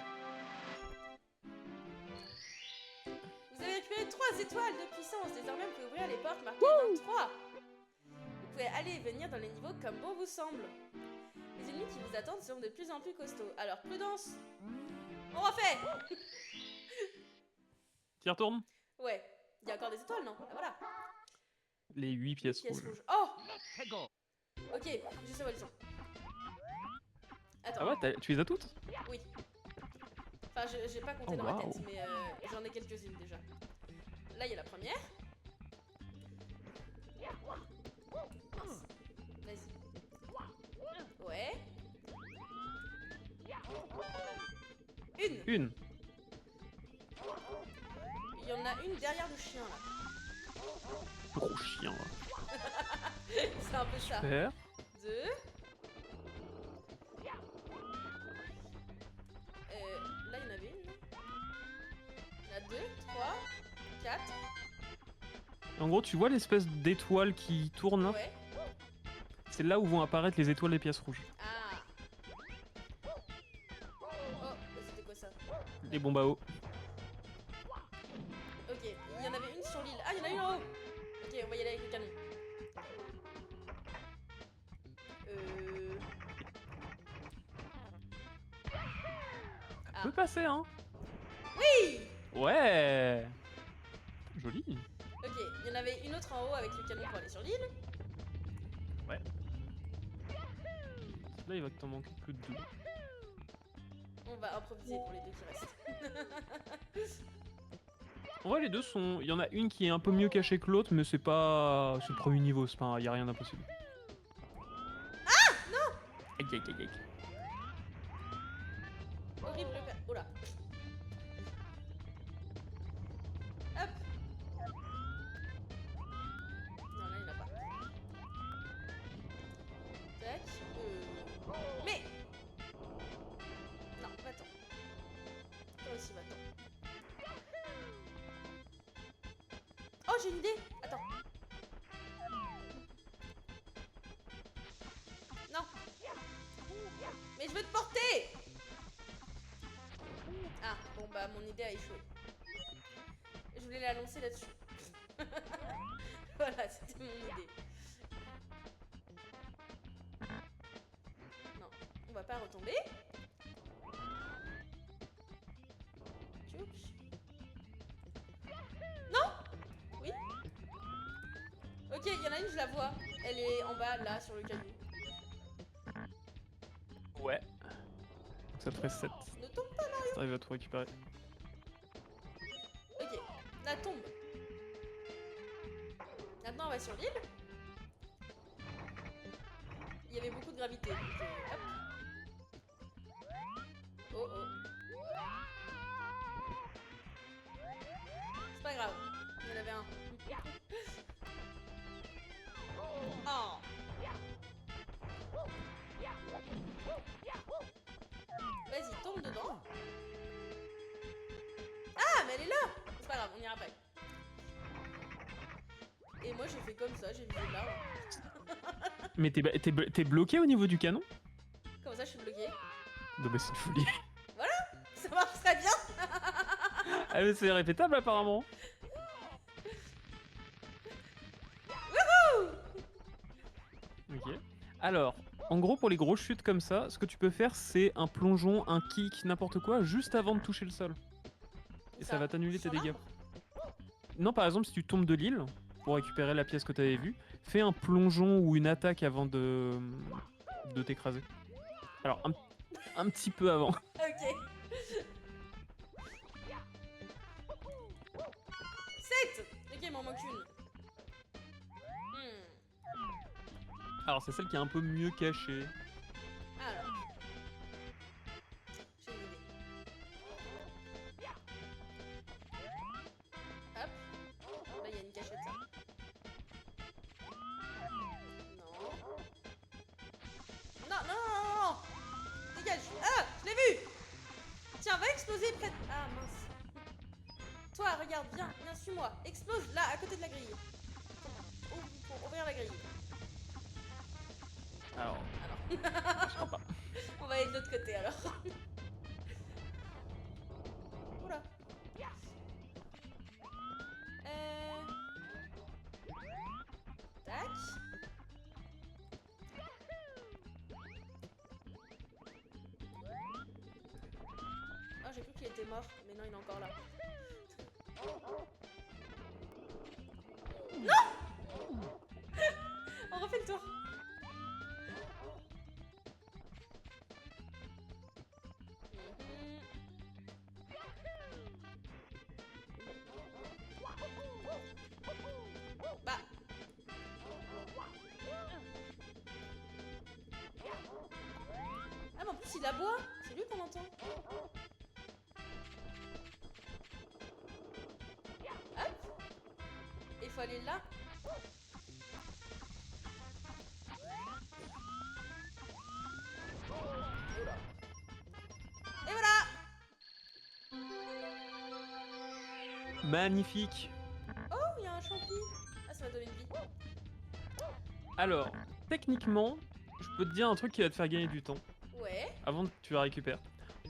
Vous avez récupéré 3 étoiles de puissance. Désormais, vous pouvez ouvrir les portes marquées dans 3. Vous pouvez aller et venir dans les niveaux comme bon vous semble. Les ennemis qui vous attendent seront de plus en plus costauds. Alors, prudence. On refait. T'y retournes? Ouais. Il y a encore des étoiles, non? Ah, voilà. Les 8 pièces Pièce rouges. rouge. Oh. Ok, je sais où elles sont. Attends. Ah ouais, tu les as toutes? Oui. Enfin, j'ai pas compté Oh, dans ma waouh. tête, mais j'en ai quelques-unes déjà. Là, il y a la première. Mince. Vas-y. Ouais. Une. Il y en a une derrière le chien, là. Gros chien là. C'est un peu ça. Super. 2. Là, il y en avait une. Il y en a 2, 3, 4. En gros, tu vois l'espèce d'étoile qui tourne là? Ouais. C'est là où vont apparaître les étoiles des pièces rouges. Ah. Oh, c'était quoi ça? Les bombes à eau. Ok, il y en avait une sur l'île. Ah, il y en a une en haut. Ok, on va y aller avec le canon. peut passer, hein. Oui. Ouais. Joli. Ok, il y en avait une autre en haut avec le canon pour aller sur l'île. Là, il va que t'en manquer que 2. On va improviser pour les deux qui restent. En vrai, les deux sont. Il y en a une qui est un peu mieux cachée que l'autre, mais c'est pas. C'est le premier niveau, c'est pas. Y a rien d'impossible. Ah non. Aïe aïe aïe aïe. Horrible. Oh là. Hop. Non, là, il n'y en a pas. Tac. Mais. Non, va-t'en. Toi aussi, va-t'en. Oh, j'ai une idée. Attends. Non. Mais je veux te porter. Ah, bon bah mon idée a échoué. Je voulais la lancer là-dessus. Voilà, c'était mon idée. Non, on va pas retomber. Tchouk. Non. Oui. Ok, il y en a une, je la vois. Elle est en bas, là, sur le caillou. Ouais. Ça te ferait 7. Ne tombe pas. Si t'arrives à tout récupérer. Ok, la tombe. Maintenant, on va sur l'île. Il y avait beaucoup de gravité. Donc, hop. Oh oh. C'est pas grave. Il y en avait un. Oh. Vas-y, tombe dedans. Ah, mais elle est là. C'est pas grave, on ira après. Et moi, j'ai fait comme ça, j'ai visé là. Mais t'es bloqué au niveau du canon? Comme ça, je suis bloquée. Non, mais c'est une folie. Ça marche très bien. Ah, mais c'est répétable apparemment. Ok. Alors, en gros, pour les grosses chutes comme ça, ce que tu peux faire, c'est un plongeon, un kick, n'importe quoi, juste avant de toucher le sol. Et ça va t'annuler tes Sur dégâts. l'arbre. Non, par exemple, si tu tombes de l'île pour récupérer la pièce que t'avais vue, fais un plongeon ou une attaque avant de t'écraser. Alors, un petit peu avant. Ok. 7. Ok, il m'en manque une. Alors, c'est celle qui est un peu mieux cachée. Alors. J'ai une idée. Hop. Là, il y a une cachette, ça. Non. Non, non, non, non, non. Dégage. Ah, je l'ai vu. Tiens, va exploser près de... Ah, mince. Toi, regarde, viens, suis-moi. Explose là, à côté de la grille. Pour ouvrir la grille. Alors, je crois pas. On va aller de l'autre côté alors. Oula. Tac. Ah, j'ai cru qu'il était mort, mais non, il est encore là. Non. On refait le tour. Bah. Ah, mais en plus il aboie. C'est lui qu'on entend. Hop. Et il faut aller là. Oula. Et voilà. Magnifique. Oh, il y a un champi. Ah, ça m'a donné une vie. Alors, techniquement, je peux te dire un truc qui va te faire gagner du temps Ouais. avant que tu la récupères.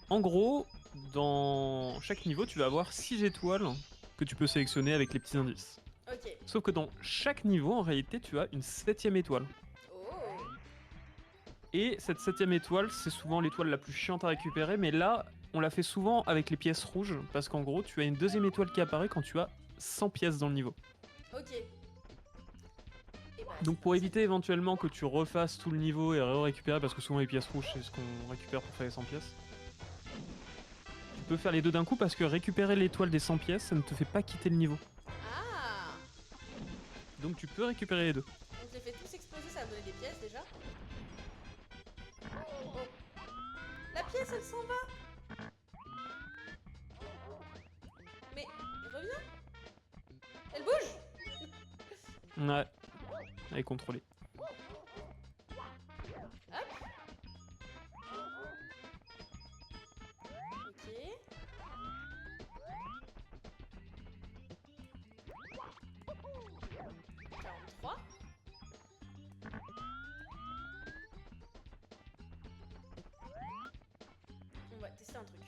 En gros, dans chaque niveau, tu vas avoir 6 étoiles que tu peux sélectionner avec les petits indices. Ok. Sauf que dans chaque niveau, en réalité, tu as une 7ème étoile. Oh. Et cette 7ème étoile, c'est souvent l'étoile la plus chiante à récupérer, mais là, on l'a fait souvent avec les pièces rouges, parce qu'en gros, tu as une deuxième étoile qui apparaît quand tu as 100 pièces dans le niveau. Ok. Et bah, Donc c'est pour parti. éviter éventuellement que tu refasses tout le niveau et récupérer, parce que souvent les pièces rouges c'est ce qu'on récupère pour faire les 100 pièces. Tu peux faire les deux d'un coup parce que récupérer l'étoile des 100 pièces, ça ne te fait pas quitter le niveau. Ah. Donc tu peux récupérer les deux. On te les fait tous exploser, ça va me donner des pièces déjà. Oh. La pièce, elle s'en va. Mais reviens. Elle bouge. Ouais. Elle est contrôlée. Hop. Ok. Quarante-trois. On va tester un truc.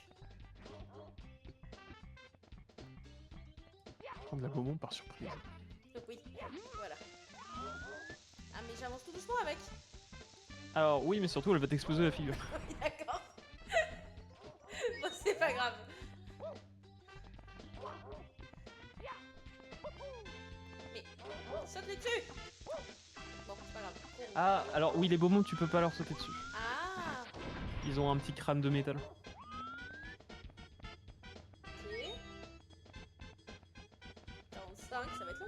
Prendre la bonbon par surprise. Oui, voilà. Ah mais j'avance tout doucement avec. Alors oui, mais surtout elle va t'exploser la figure. Oui, d'accord. Bon, c'est pas grave. Mais saute-les dessus. Bon, c'est pas grave. Cours. Ah, alors oui, les bonbons tu peux pas leur sauter dessus. Ah. Ils ont un petit crâne de métal. Ok. 45, ça va être long.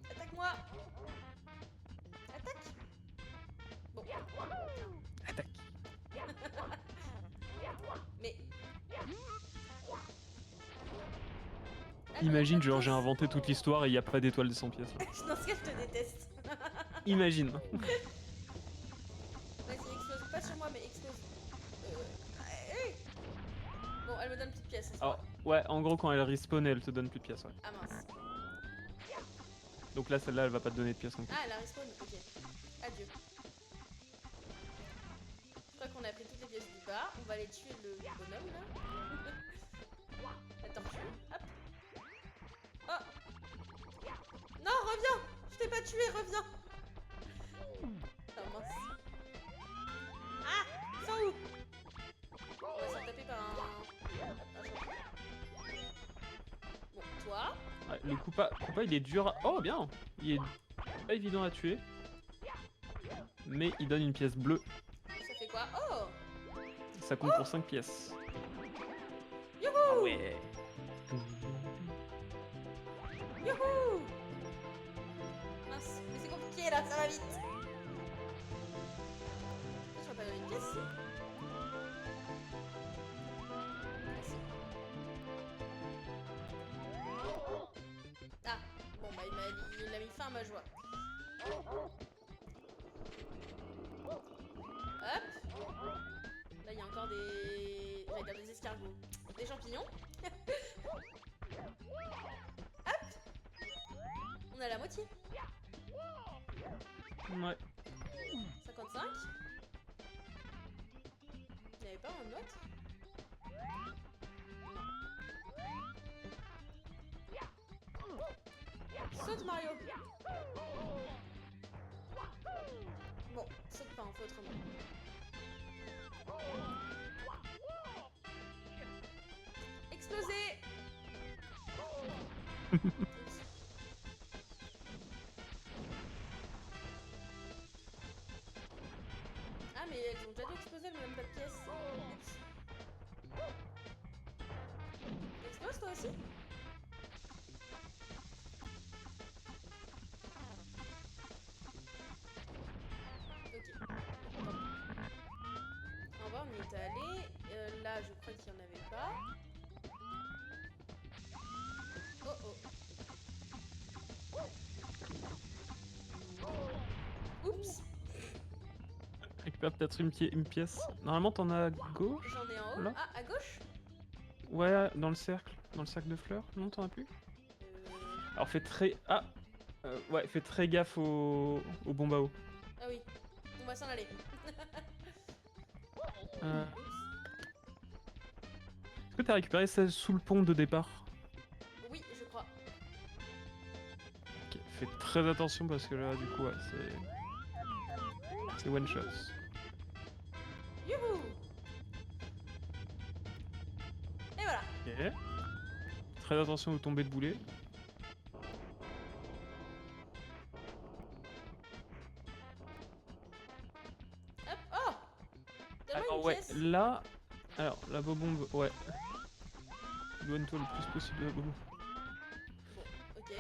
Attaque-moi. Attaque. Bon. Attaque. Mais. Ah, Imagine, non, genre j'ai inventé toute l'histoire et il n'y a pas d'étoile de 100 pièces. Là. Dans ce cas, je te déteste. Imagine. Vas-y, explose. Pas sur moi, mais explose. Hey. Bon, elle me donne une petite pièce. Alors, ouais, en gros, quand elle respawn, elle te donne plus de pièces. Ouais. Ah mince. Donc là, celle-là, elle va pas te donner de pièces non plus. Ah, elle a respawn. Ok. Adieu. Je crois qu'on a pris toutes les pièces du bas. On va aller tuer le bonhomme là. La tortue. Hop. Oh. Non, reviens. Je t'ai pas tué, reviens. Oh mince. Ah, sans où? On va se faire taper par un champion. Bon, toi. Ouais, le Koopa, il est dur à... Oh, bien. Il est pas évident à tuer. Mais il donne une pièce bleue. Ça fait quoi? Oh. Ça compte pour 5 pièces. Youhou. Ah ouais. Youhou. Mince, mais c'est compliqué là, ça va vite. Je vais pas donner une pièce si. Merci. Ah, bon bah il a mis fin à ma joie. Hop. Là il y a encore des... j'allais dire des escargots. Des champignons. Hop. On a la moitié. Ouais. 55. Il n'y avait pas un autre? Non. Saute Mario. Bon, saute pas, on fait autrement. Exploser. Oups. Ah mais elles ont déjà dû exploser, elles n'ont même pas de pièces. Oups. Explose toi aussi? Ok. En bas on y est allé. Là je crois qu'il n'y en avait pas. Oh oh. Oups. Récupère peut-être une pièce. Normalement, t'en as à gauche. J'en ai en haut. Là. Ah, à gauche? Ouais, dans le cercle. Dans le cercle de fleurs. Non, t'en as plus. Alors fais très... Ah ouais, fais très gaffe au bombe à eau. Ah oui. On va s'en aller. Euh, Est-ce que t'as récupéré celle sous le pont de départ? Oui, je crois. Ok, fais très attention parce que là, du coup, ouais, c'est one shot. Youhou. Très attention aux tombées de boulet. Hop, oh. Donne-moi Alors une ouais, pièce. là... Alors, la bobombe, ouais. Éloigne-toi le plus possible de la bobombe. Bon, ok.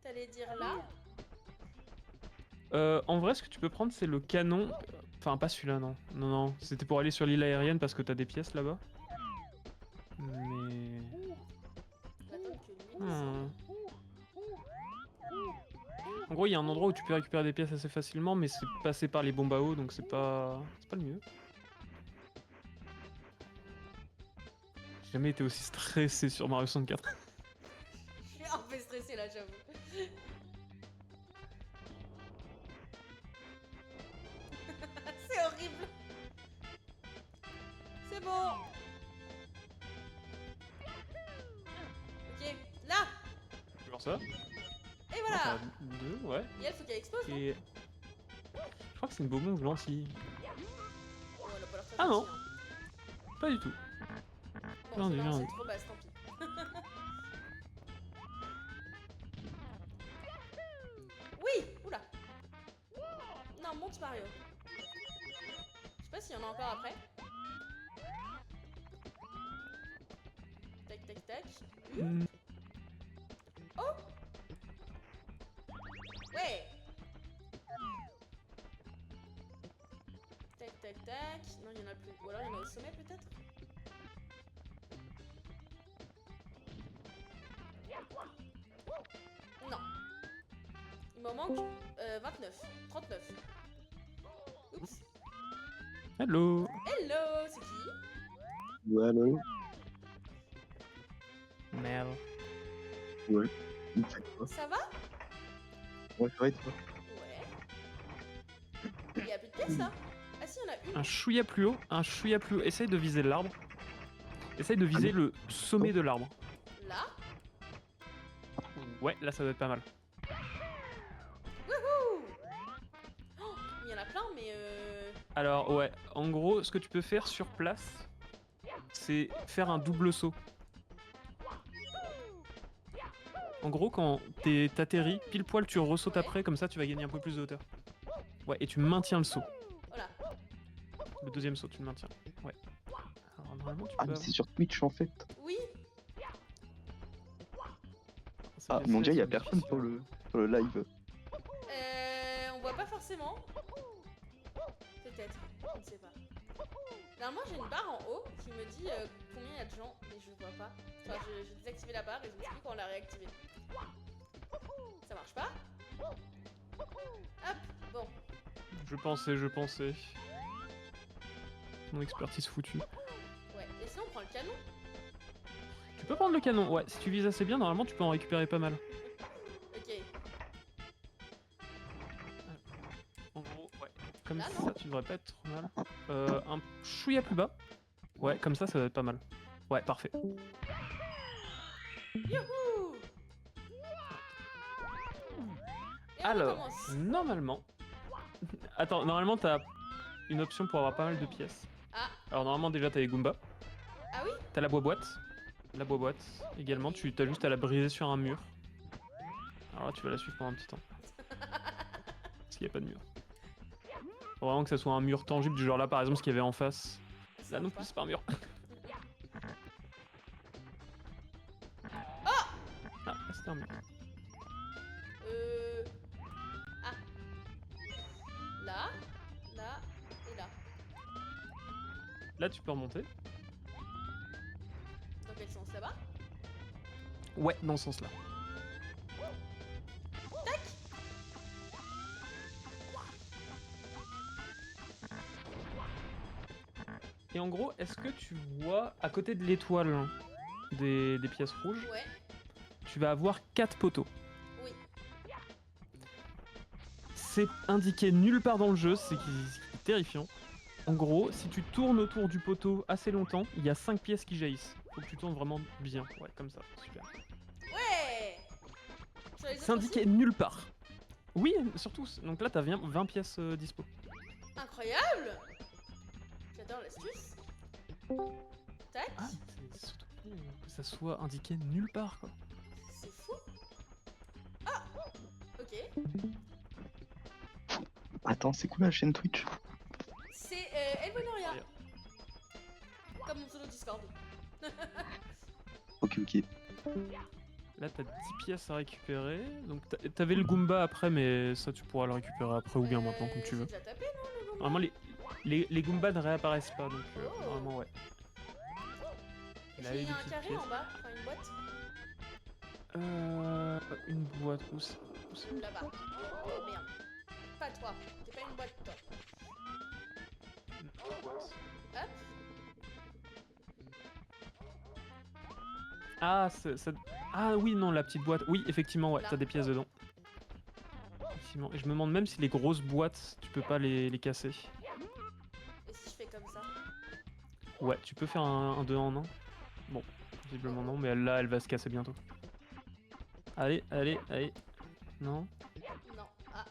T'allais dire là. En vrai, ce que tu peux prendre, c'est le canon. Enfin, pas celui-là, non. Non, non. C'était pour aller sur l'île aérienne parce que t'as des pièces là-bas. Mais... On va attendre que lui Hmm. descende. En gros, il y a un endroit où tu peux récupérer des pièces assez facilement, mais c'est passé par les bombes à eau, donc c'est pas le mieux. J'ai jamais été aussi stressé sur Mario 64. Je suis un peu stressée là, j'avoue. C'est horrible. C'est bon. Ok, là. Tu vois ça? Et voilà. Deux, ouais. Et elle, faut qu'elle explose, non? Et... Je crois que c'est une bobombe gentille. Oh, elle a pas l'air très Ah non. gentille, Pas du tout. hein. Bon, Non, c'est déjà, non, oui. c'est trop basse, tant pis. Oui. Oula. Non, monte Mario. Je sais pas s'il y en a encore après. Tac, tac, tac. Hmm. Ouais. Tac, tac, tac. Non, il y en a plus. Ou alors il y en a au sommet peut-être. Non. Il m'en manque 29. 39. Oups. Hello. Hello, c'est qui? Ouais, allô? Merde. Ouais. Il fait quoi? Ça va? Ouais, c'est vrai, toi. Ouais. Il y a plus de pièces là? Ah si, il y en a une. Un chouïa plus haut, un chouïa plus haut. Essaye de viser l'arbre. Essaye de viser le sommet de l'arbre. Là. Ouais, là ça doit être pas mal. Wouhou! Oh, il y en a plein, mais Alors ouais, en gros, ce que tu peux faire sur place, c'est faire un double saut. En gros, quand t'atterris, pile poil tu ressautes Ouais. après, comme ça tu vas gagner un peu plus de hauteur. Ouais, et tu maintiens le saut. voilà. Le deuxième saut, tu le maintiens. Ouais. Alors normalement tu Ah, peux... mais c'est sur Twitch en fait. Oui. Ah, mais on dirait qu'il y a personne sur le live. On voit pas forcément. Peut-être, je ne sais pas. Normalement, j'ai une barre en haut qui me dit combien il y a de gens, mais je vois pas. Enfin, j'ai désactivé la barre et je me suis dit qu'on l'a réactivée. Ça marche pas? Hop, bon. Je pensais. Mon expertise foutue. Ouais, et sinon on prend le canon. Tu peux prendre le canon, ouais, si tu vises assez bien, normalement tu peux en récupérer pas mal. Ok. En gros, ouais. Comme Là, ça, non. tu devrais pas être trop mal. Un chouïa plus bas. Ouais, comme ça doit être pas mal. Ouais, parfait. Youhou! Et on Alors, recommence. normalement... Attends, normalement t'as une option pour avoir pas mal de pièces. Ah. Alors normalement déjà t'as les Goombas. Ah oui? T'as la boîte. La boîte également, tu as juste à la briser sur un mur. Alors là tu vas la suivre pendant un petit temps. Parce qu'il n'y a pas de mur. Faut vraiment que ça soit un mur tangible du genre là par exemple ce qu'il y avait en face. Ça Là non marche plus pas. c'est pas un mur. Oh! Ah, là, c'était un mur. Ah. Là, là et là. Là tu peux remonter. Dans quel sens? Là-bas? Ouais, dans ce sens là. Tac! Et en gros, est-ce que tu vois à côté de l'étoile hein, des pièces rouges, Ouais, tu vas avoir 4 poteaux. oui. C'est indiqué nulle part dans le jeu, c'est terrifiant. En gros, si tu tournes autour du poteau assez longtemps, il y a 5 pièces qui jaillissent. Faut que tu tournes vraiment bien. Ouais, comme ça, super. Ouais! Sur les C'est autres indiqué aussi? nulle part. Oui, surtout. Donc là, t'as 20 pièces dispo. Incroyable! J'adore l'astuce. Tac. Ah, c'est surtout que ça soit indiqué nulle part, quoi. C'est fou. Ah. Ok. Attends, c'est quoi la chaîne Twitch? C'est Elbonoria. Comme mon pseudo Discord. Ok, ok. Là, t'as 10 pièces à récupérer. Donc, t'avais le Goomba après, mais ça, tu pourras le récupérer après ou bien maintenant, comme tu veux. J'ai déjà tapé, non, le Goomba? Normalement, les Goombas ne réapparaissent pas, donc Oh. normalement, ouais. Est-ce qu'il y a un carré en bas? Enfin, une boîte? Une boîte, où c'est Là-bas. Oh merde. Pas toi. T'es pas une boîte, toi. Hop. Ah, ah oui, non, la petite boîte. Oui, effectivement, ouais, Là. t'as des pièces dedans. Effectivement. Et je me demande même si les grosses boîtes, tu peux pas les casser. Et si je fais comme ça? Ouais, tu peux faire un 2 en 1. Bon, visiblement non, mais là, elle va se casser bientôt. Allez, allez, allez. Non. Non. Ah.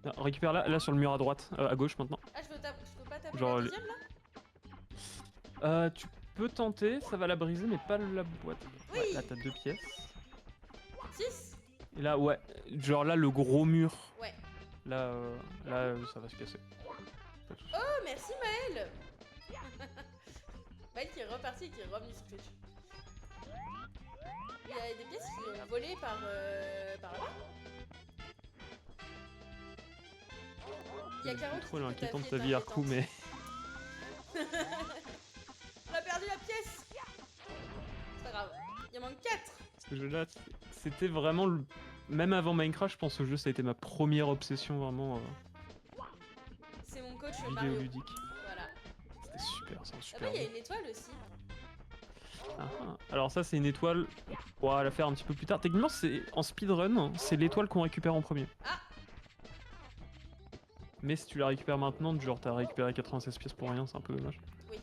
Non, récupère là sur le mur à droite, à gauche maintenant. Ah, je peux pas taper Genre, la deuxième, là? Tu peux tenter, ça va la briser, mais pas la boîte. Ouais, Oui. là, t'as 2 pièces. 6? Et là, ouais, genre là, le gros mur. Ouais. Là, ça va se casser. Pas de soucis. Oh, merci Maël. Maël qui est reparti et qui est revenu sur Twitch. Il y a des pièces qui ont volé par là-bas. Il y a Caro qui trop dit que inquiétant de vie ta est vie, Arcou, inquiétante. mais. On a perdu la pièce. C'est pas grave. Il en manque 4. Ce jeu-là, c'était vraiment. Même avant Minecraft, je pense que ce jeu, ça a été ma première obsession vraiment C'est mon coach Mario. vidéoludique. Voilà. C'était super, c'est un Ah super bah il y a jeu. une étoile aussi. Ah, ah. Alors, ça, c'est une étoile. On pourra la faire un petit peu plus tard. Techniquement, c'est en speedrun, c'est l'étoile qu'on récupère en premier. Ah. Mais si tu la récupères maintenant, genre t'as récupéré 96 pièces pour rien, c'est un peu dommage. Oui.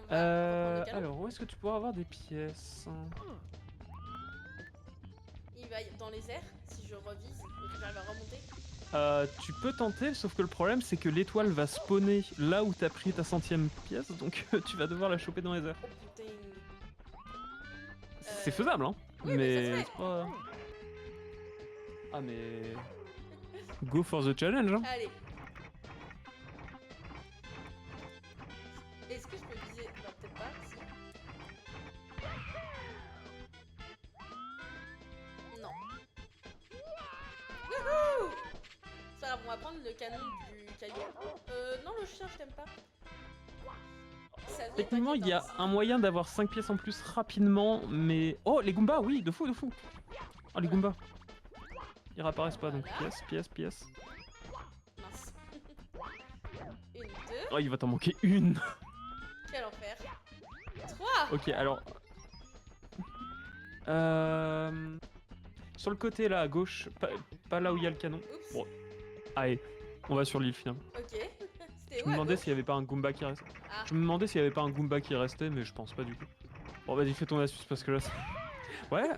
On va reprendre le canon. Alors, où est-ce que tu pourras avoir des pièces? Il va dans les airs si je revise et que j'arrive à remonter. Tu peux tenter, sauf que le problème c'est que l'étoile va spawner là où t'as pris ta centième pièce, donc tu vas devoir la choper dans les airs. Oh putain. C'est faisable, hein? oui, mais ça se mais fait. c'est pas. Ah, mais. Go for the challenge, hein? Allez. Est-ce que je peux viser? Non, peut-être pas. Si. Non. Wouhou! C'est pas grave, on va prendre le canon du caillou. Non, le chien, je t'aime pas. Sa vie est Techniquement, il y a inquiétante. un moyen d'avoir 5 pièces en plus rapidement, mais. Oh, les Goombas, oui, de fou, de fou! Oh, les Goombas! Ils réapparaissent pas, donc Voilà. pièce, pièce, pièce. Mince. Une, deux. Oh, il va t'en manquer une! Quel enfer. 3. Ok, alors. Sur le côté là à gauche, pas là où il y a le canon. Oups. Bon, allez, on va sur l'île finalement. Ok. C'était Je où me à demandais gauche? s'il y avait pas un Goomba qui restait. Ah. Je me demandais s'il y avait pas un Goomba qui restait, mais je pense pas du tout. Bon, vas-y, fais ton astuce parce que là. Ouais.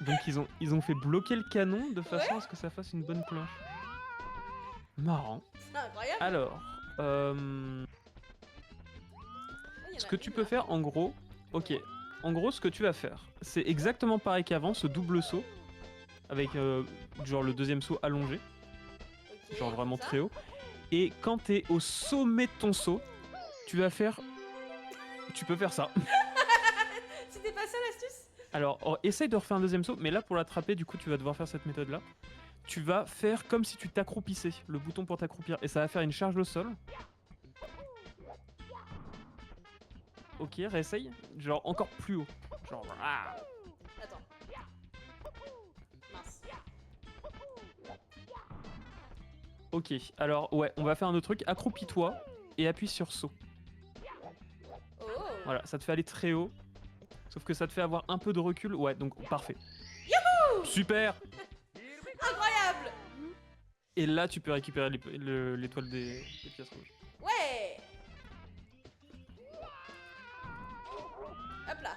Donc ils ont fait bloquer le canon de façon à ce que ça fasse une bonne planche. Marrant. C'est incroyable. Alors, Oh, il y en ce a que tu une, peux là. faire en gros, ok. En gros, ce que tu vas faire, c'est exactement pareil qu'avant, ce double saut avec genre le deuxième saut allongé. Ok, Genre vraiment comme ça. très haut. Et quand t'es au sommet de ton saut, tu vas faire. Tu peux faire ça. C'était pas ça l'astuce? Alors, essaye de refaire un deuxième saut, mais là pour l'attraper, du coup, tu vas devoir faire cette méthode là. Tu vas faire comme si tu t'accroupissais, le bouton pour t'accroupir, et ça va faire une charge au sol. Ok, réessaye. Genre encore plus haut. Genre. Ah. Attends. Mince. Ok, alors ouais, on va faire un autre truc. Accroupis-toi et appuie sur saut. Oh. Voilà, ça te fait aller très haut. Sauf que ça te fait avoir un peu de recul. Ouais, donc parfait. Super! Incroyable. Et là, tu peux récupérer l'étoile des pièces rouges. Ouais. Hop là.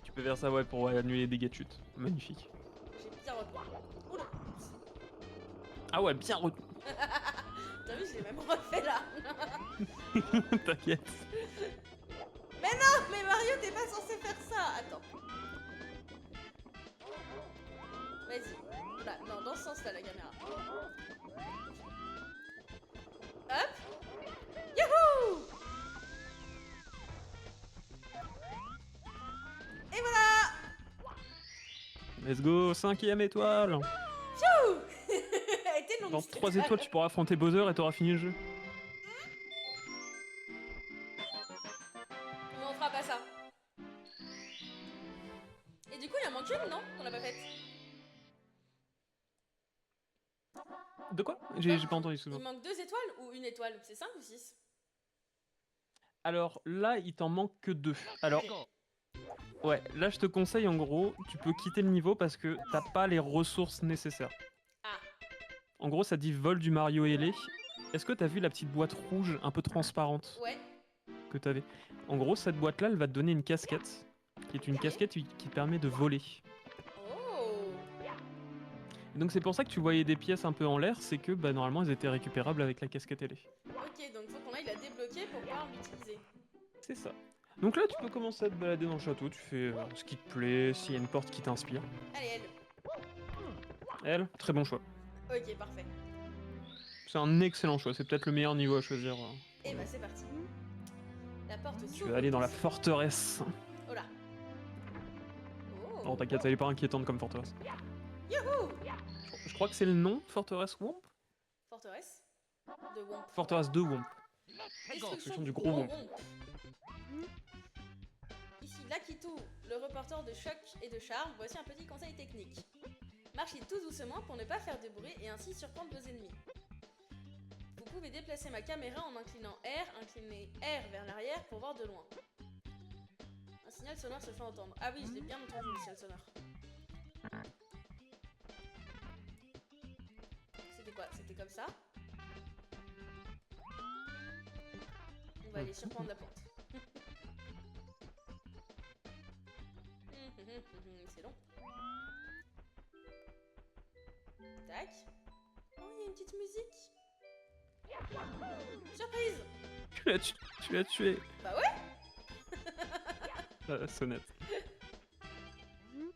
Tu peux faire ça, ouais, pour annuler les dégâts de chute. Magnifique. J'ai bien retenu. Oula. Ah ouais, bien retenu. T'as vu, je l'ai même refait là. T'inquiète. Non, mais Mario, t'es pas censé faire ça. Attends. Vas-y. Là, non, dans ce sens-là, la caméra. Hop. Youhou! Et voilà. Let's go, 5ème étoile. Tchou. Elle était longue, Dans cette 3 étoiles, tu pourras affronter Bowser et t'auras fini le jeu. Mais on fera pas ça. Et du coup, il en manque une, non? Qu'on l'a pas faite. De quoi? J'ai pas entendu, Il excuse-moi. manque 2 étoiles ou 1 étoile? C'est 5 ou 6? Alors là, il t'en manque que 2. Alors, ouais, là je te conseille en gros, tu peux quitter le niveau parce que t'as pas les ressources nécessaires. Ah. En gros, ça dit vol du Mario ailé. Est-ce que t'as vu la petite boîte rouge un peu transparente Ouais. que t'avais? En gros, cette boîte-là, elle va te donner une casquette, qui est une casquette qui te permet de voler. Oh. Et donc c'est pour ça que tu voyais des pièces un peu en l'air, c'est que bah, normalement elles étaient récupérables avec la casquette ailée. Ok, donc faut qu'on aille la débloquer pour pouvoir l'utiliser. C'est ça. Donc là, tu peux commencer à te balader dans le château, tu fais ce qui te plaît, s'il y a une porte qui t'inspire. Allez, elle. Elle, très bon choix. Ok, parfait. C'est un excellent choix, c'est peut-être le meilleur niveau à choisir. Et bah, c'est parti. La porte Tu s'ouvre. vas aller dans la forteresse. Oh là. Oh. Oh t'inquiète, elle est pas inquiétante comme forteresse. Youhou. Je crois que c'est le nom, forteresse Womp. Forteresse de Womp. Forteresse de Womp. Destruction du gros Womp. Ici Lakitu, le reporter de choc et de charme. Voici un petit conseil technique. Marchez tout doucement pour ne pas faire de bruit et ainsi surprendre vos ennemis. Vous pouvez déplacer ma caméra en inclinant R, incliner R vers l'arrière pour voir de loin. Un signal sonore se fait entendre. Ah oui, je l'ai bien entendu le signal sonore. C'était quoi? C'était comme ça. On va aller surprendre la plante. C'est long. Tac. Oh, il y a une petite musique. Surprise. Tu l'as tué. Bah ouais. La sonnette.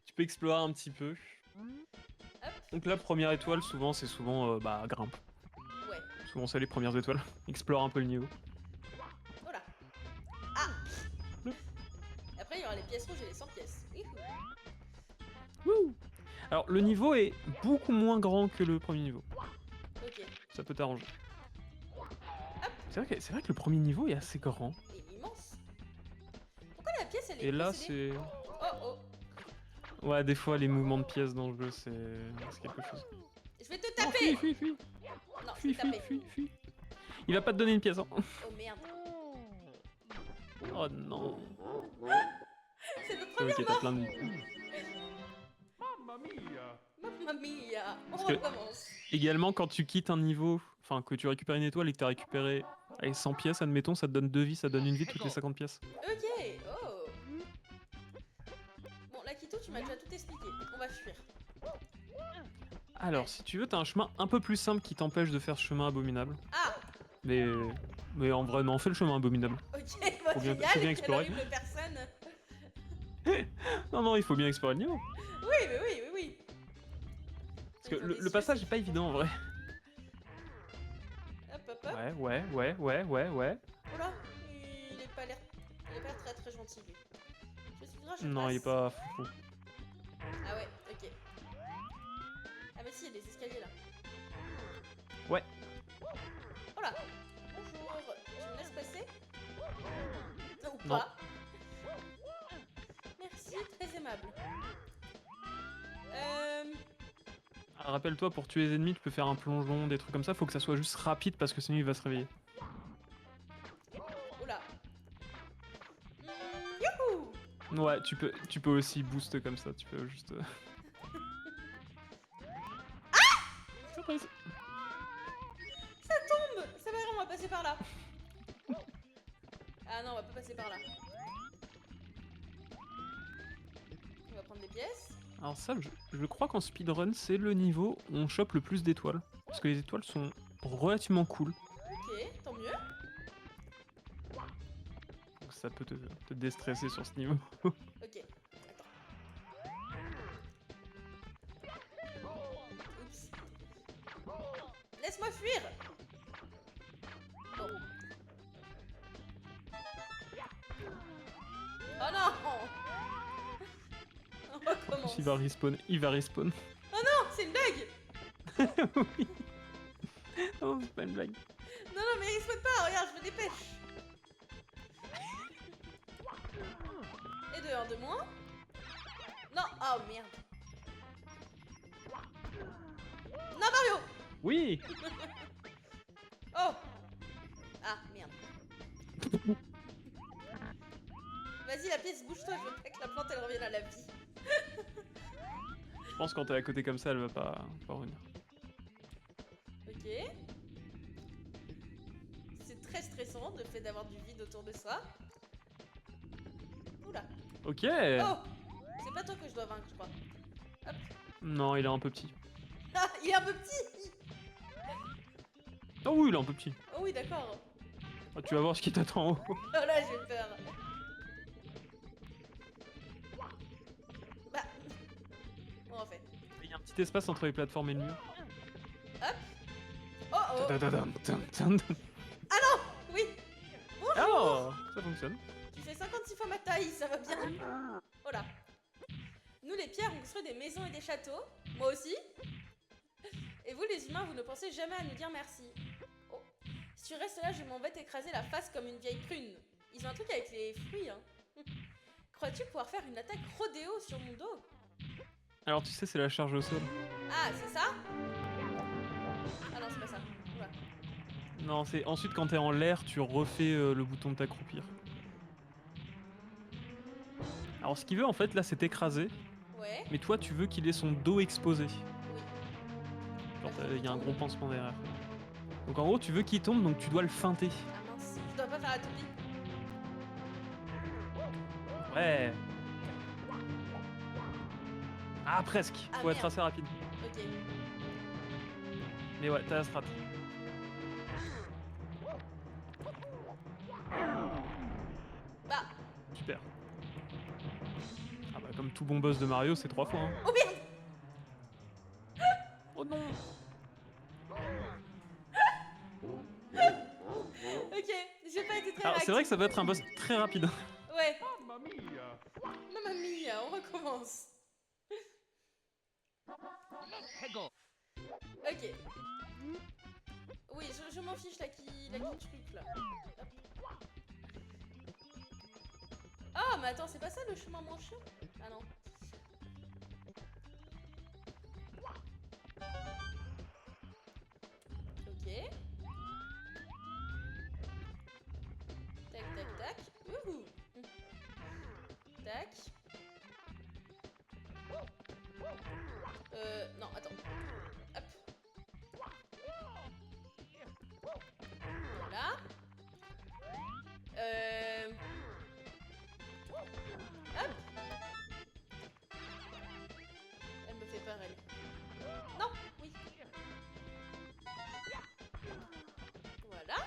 Tu peux explorer un petit peu. Hop. Donc la première étoile, souvent, c'est souvent bah, grimpe. Ouais. Souvent, c'est les premières étoiles. Explore un peu le niveau. Voilà. Ah. Après, il y aura les pièces rouges et les 100 pièces. Wouh. Alors, le niveau est beaucoup moins grand que le premier niveau. Ok. Ça peut t'arranger. C'est vrai que le premier niveau est assez grand. Et immense. Pourquoi la pièce elle est Et là, possédée? c'est... Oh oh. Ouais, des fois, les mouvements de pièces dans le jeu, c'est quelque chose. Je vais te Non, taper. fuis. Non, je Fuis, vais taper. fuis. Il va pas te donner une pièce, hein. Oh merde. Oh non. C'est notre Ok, première t'as mort. plein de... Mamma mia. On Parce que- recommence. Également, quand tu quittes un niveau, enfin, que tu récupères une étoile et que t'as récupéré allez, 100 pièces, admettons, ça te donne 2 vies, ça te donne une vie toutes les 50 pièces. Ok. Oh. Bon, Lakitu, tu m'as déjà tout expliqué. On va fuir. Alors, si tu veux, t'as un chemin un peu plus simple qui t'empêche de faire ce chemin abominable. Ah. Mais en vrai, non, fais le chemin abominable. Ok. Bah, Faut bien- génial. faut bien Quelle explorer. horrible personne. Non, il faut bien explorer le niveau. Oui. Parce que le passage est pas évident en vrai. Hop. Ouais. Oh là, il est pas l'air très gentil lui. Je suis grave, je Non, il est passe. pas fou. Ah ouais, ok. Ah mais si, il y a des escaliers là. Ouais. Oh là. Bonjour. Tu me laisses passer? Ou Non. pas? Merci, très aimable. Ah, rappelle-toi, pour tuer les ennemis, tu peux faire un plongeon, des trucs comme ça. Faut que ça soit juste rapide parce que sinon il va se réveiller. Oh là. Youhou. Ouais, tu peux aussi boost comme ça. Tu peux juste. Surprise. Ça tombe. Ça va, on va passer par là. Ah non, on va pas passer par là. On va prendre des pièces. Alors ça, je crois qu'en speedrun, c'est le niveau où on chope le plus d'étoiles. Parce que les étoiles sont relativement cool. Ok, tant mieux. Donc ça peut te déstresser sur ce niveau. Ok, attends. Oups. Laisse-moi fuir. Oh. Oh non. On recommence. Il va respawn, il va respawn. Non, c'est une blague. Oui. Non, c'est pas une blague. Non, non, mais il se pas, regarde, je me dépêche. Et dehors de moi. Non, oh merde. Non, Mario. Oui. Oh. Ah, merde. Vas-y, la pièce, bouge-toi, je veux pas que la plante, elle revienne à la vie. Je pense que quand t'es à côté comme ça, elle va pas revenir. Ok. C'est très stressant, le fait d'avoir du vide autour de soi. Oula. Ok. Oh. C'est pas toi que je dois vaincre, je crois. Hop. Non, il est un peu petit. Ah, il est un peu petit. Oh oui, il est un peu petit. Oh oui, d'accord. Ah, tu vas voir ce qui t'attend en haut. Oh là, j'ai peur. Bah. Bon, en fait. Il y a un petit espace entre les plateformes et le mur. Hop. Oh oh. Tadadam. Oui. Oh, ça fonctionne. Tu fais 56 fois ma taille, ça va bien. Oh là. Nous, les pierres, on construit des maisons et des châteaux. Moi aussi. Et vous, les humains, vous ne pensez jamais à nous dire merci. Oh. Si tu restes là, je m'en vais t'écraser la face comme une vieille prune. Ils ont un truc avec les fruits, hein. Crois-tu pouvoir faire une attaque rodéo sur mon dos? Alors tu sais, c'est la charge au sol. Ah, c'est ça? Ah non, c'est pas ça. Oula. Non, c'est ensuite quand t'es en l'air, tu refais le bouton de t'accroupir. Alors ce qu'il veut en fait là, c'est t'écraser, Ouais. mais toi tu veux qu'il ait son dos exposé. Oui. Genre il y a un gros pansement derrière. Donc en gros, tu veux qu'il tombe, donc tu dois le feinter. Ah mince, je dois pas faire la toupie. Ouais. Ah presque. Ah, Faut être merde. assez rapide. Ok. Mais ouais, t'as la strat. Bah. Super. Ah bah comme tout bon boss de Mario, c'est 3 fois. Hein. Oh merde. Oh non. Ok, j'ai pas été très Alors c'est vrai que ça réactive. va être un boss très rapide. Ouais. Mamma mia, on recommence. Ok. Oui, je m'en fiche la qui truc là. Hop. Ah, mais attends, c'est pas ça le chemin moins chiant? Ah non. Ok. Tac, tac, tac. Youhou. Tac. Non, attends. Hop. Voilà. Hop. Elle me fait peur, elle. Non, oui. Voilà.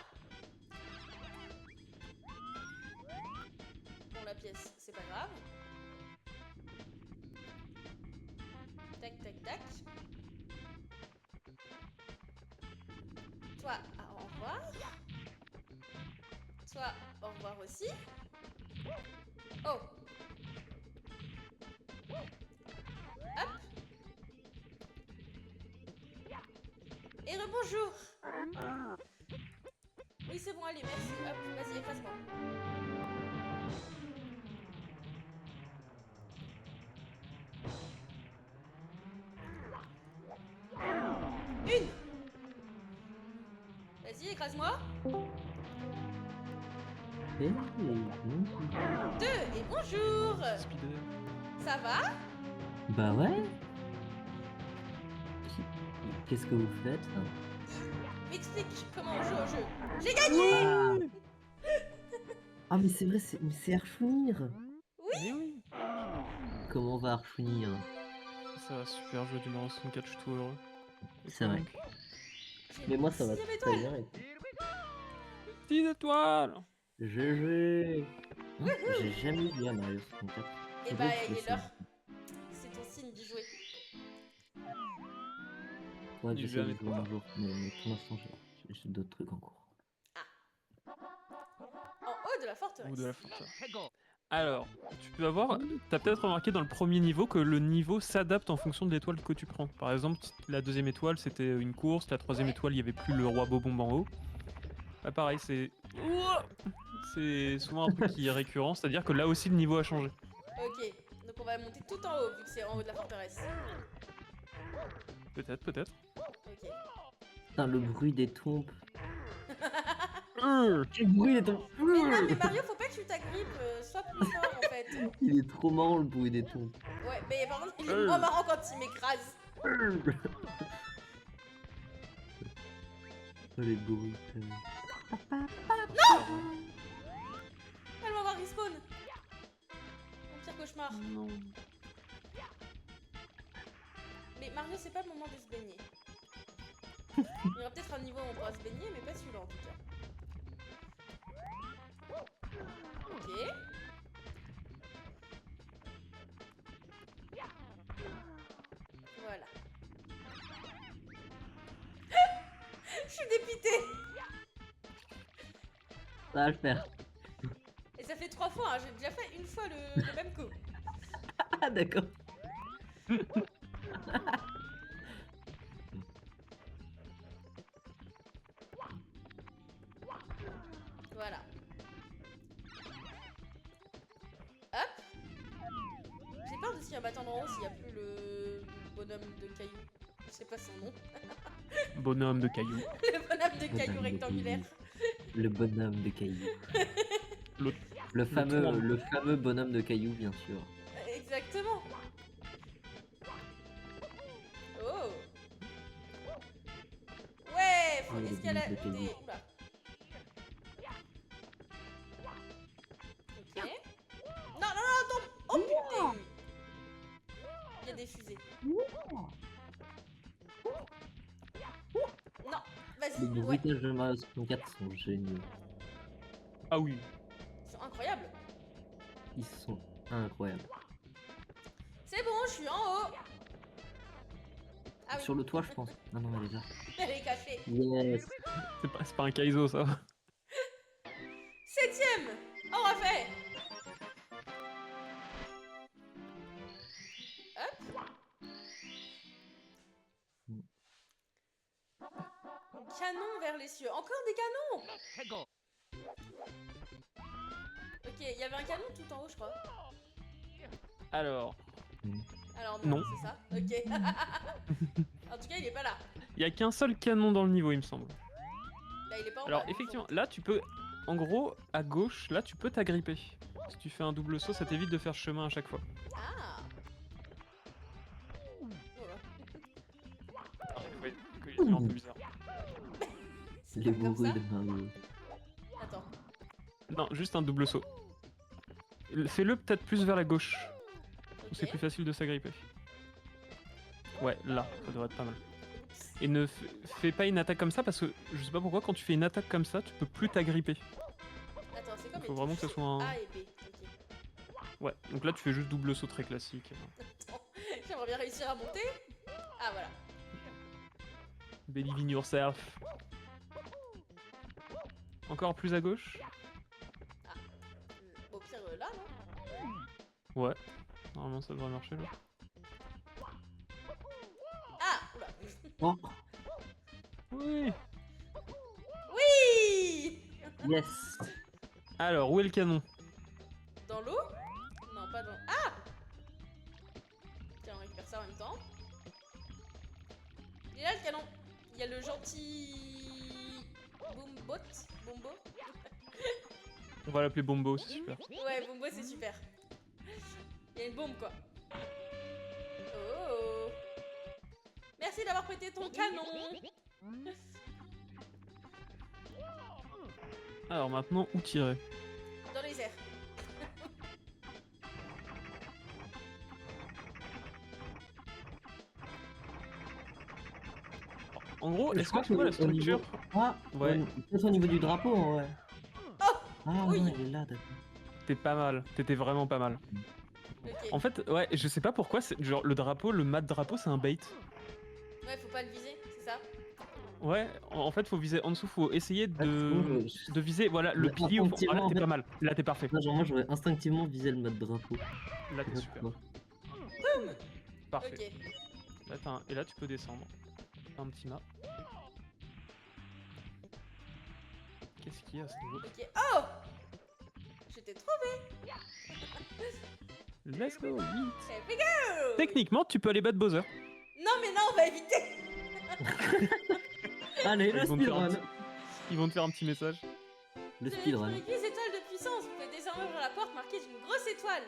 Bon, la pièce, c'est pas grave. Tac, tac, tac. Toi, au revoir. Toi, au revoir aussi. Oh. Hop. Et rebonjour. Oui, c'est bon, allez, merci. Hop, vas-y, efface-moi. Une. Vas-y, écrase-moi. Et bonjour. Deux, et bonjour. Speeder. Ça va? Bah ouais. Qu'est-ce que vous faites? M'explique comment on joue au jeu. J'ai gagné. Ah mais c'est vrai, c'est Archounir. Eh oui. Comment va Archounir? Ça va super, jeu du Mario 64, je suis tout heureux. Et C'est toi, vrai. donc Mais moi, ça va Sixième très étoile. bien. 10 étoiles. GG. J'ai jamais vu à Mario 64. Et Faudrait bah, que je il est l'essaye. l'heure. C'est ton signe d'y jouer. Faudrait que Il est j'essaie de jamais jouer trop un jour. Mais pour l'instant, j'ai d'autres trucs en cours. En haut de la forteresse. Ou de la forteresse. Alors, tu peux avoir. T'as peut-être remarqué dans le premier niveau que le niveau s'adapte en fonction de l'étoile que tu prends. Par exemple, la deuxième étoile c'était une course, la troisième Ouais. étoile il y avait plus le roi Bobombe en haut. Bah pareil, c'est. C'est souvent un truc qui est récurrent, c'est-à-dire que là aussi le niveau a changé. Ok, donc on va monter tout en haut vu que c'est en haut de la forteresse. Peut-être, peut-être. Ok. Putain, le bruit des trompes. Euh, Quel bruit des trompes. Mais non, mais Mario, faut pas que tu t'agrippes, sois plus fort en fait. Il est trop marrant le bruit des trompes. Ouais, mais par contre, il est moins marrant quand il m'écrase. Oh, les bruits. Elle va avoir respawn. Mon pire cauchemar. Non. Mais Mario, c'est pas le moment de se baigner. Il y aura peut-être un niveau où on pourra se baigner, mais pas celui-là en tout cas. Ok. Voilà. Je suis dépitée. Ça va le faire. Et ça fait 3 fois, hein. J'ai déjà fait une fois le même coup. Ah, d'accord. Voilà. Hop. J'ai peur de s'il y a un bâton en haut, s'il n'y a plus le bonhomme de cailloux. Je sais pas son nom. Bonhomme de cailloux. Le bonhomme de cailloux Bonhomme de rectangulaire. Le bonhomme de cailloux. Le- Le tournant. fameux bonhomme de cailloux, bien sûr. Exactement. Oh. Ouais, faut Oh, le escalader. bonhomme de cailloux. Oula. Ok. Non, non, non, tombe. Oh putain. Il y a des fusées. Non, Les vas-y. Ouais, bruitages de Mario 64 sont géniaux. Ah oui. ils sont incroyables. Ils sont incroyables. C'est bon, je suis en haut. Ah oui, Sur le toit, je pense. Non, non, elle est là. elle est cachée. Yes. C'est pas un Kaizo ça. 7ème. On refait. Hop. Canon vers les cieux. Encore des canons. Ok, il y avait un canon tout en haut, je crois. Alors, Alors Non. non, c'est ça. Ok. En tout cas, il est pas là. il y a qu'un seul canon dans le niveau, il me semble. Là, il est pas en Alors bas. effectivement, là tu peux, en gros, à gauche, là tu peux t'agripper. Si tu fais un double saut, ça t'évite de faire chemin à chaque fois. Ah. Voilà. Oui, c'est un peu bizarre. C'est Les pas comme bruits ça. de Mario. Attends. Non, juste un double saut. Fais-le peut-être plus vers la gauche. Ok. C'est plus facile de s'agripper. Ouais, là, ça devrait être pas mal. Et ne fais pas une attaque comme ça parce que je sais pas pourquoi, quand tu fais une attaque comme ça, tu peux plus t'agripper. Attends, c'est comme Faut vraiment que ça soit un. A et B. Ok. Ouais, donc là tu fais juste double saut très classique. Attends. J'aimerais bien réussir à monter. Ah voilà. Believe in yourself. Encore plus à gauche. Au pire, là, non? Ouais. Normalement ça devrait marcher là. Ah. Oula. Oh, Oui. Oui. yes. Alors, où est le canon? Dans l'eau? Non, pas dans... Ah. Tiens, on récupère ça en même temps. Il est là le canon. Il y a le gentil... Boombot. Bombo. On va l'appeler Bombo, c'est super. Ouais, Bombo, c'est super. Il y a une bombe, quoi. Oh. Merci d'avoir prêté ton canon. Alors maintenant, où tirer? Dans les airs. En gros, Je est-ce que crois tu vois la qu'au niveau- structure? Ah, Ouais. peut-être au niveau du drapeau, en vrai. Oh, Ah oui. ouais, il est là, d'accord. T'es pas mal, t'étais vraiment pas mal. Ok. En fait, ouais, je sais pas pourquoi, genre le drapeau, le mat drapeau, c'est un bait. Ouais, faut pas le viser, c'est ça? Ouais, en fait, faut viser en dessous, faut essayer Ah, c'est bon, de viser, voilà, le Mais pilier au fond. Ah, là, instinctivement, t'es en pas fait- mal. Là, t'es parfait. Genre, moi, j'aurais instinctivement visé le mode drapeau. Là, Je t'es sais super. pas Parfait. Ok. Là, et là, tu peux descendre. T'as un petit mât. Qu'est-ce qu'il y a à ce niveau? Ok. Oh! J'étais trop Let's go, vite. Here we go! Techniquement, tu peux aller battre Bowser. Non, mais non, on va éviter! Allez, le Ils vont te faire un speedrun. Ils vont te faire un petit message. Le Vous avez speedrun. trouvé 10 étoiles de puissance. Vous pouvez désormais ouvrir la porte marquée d'une grosse étoile.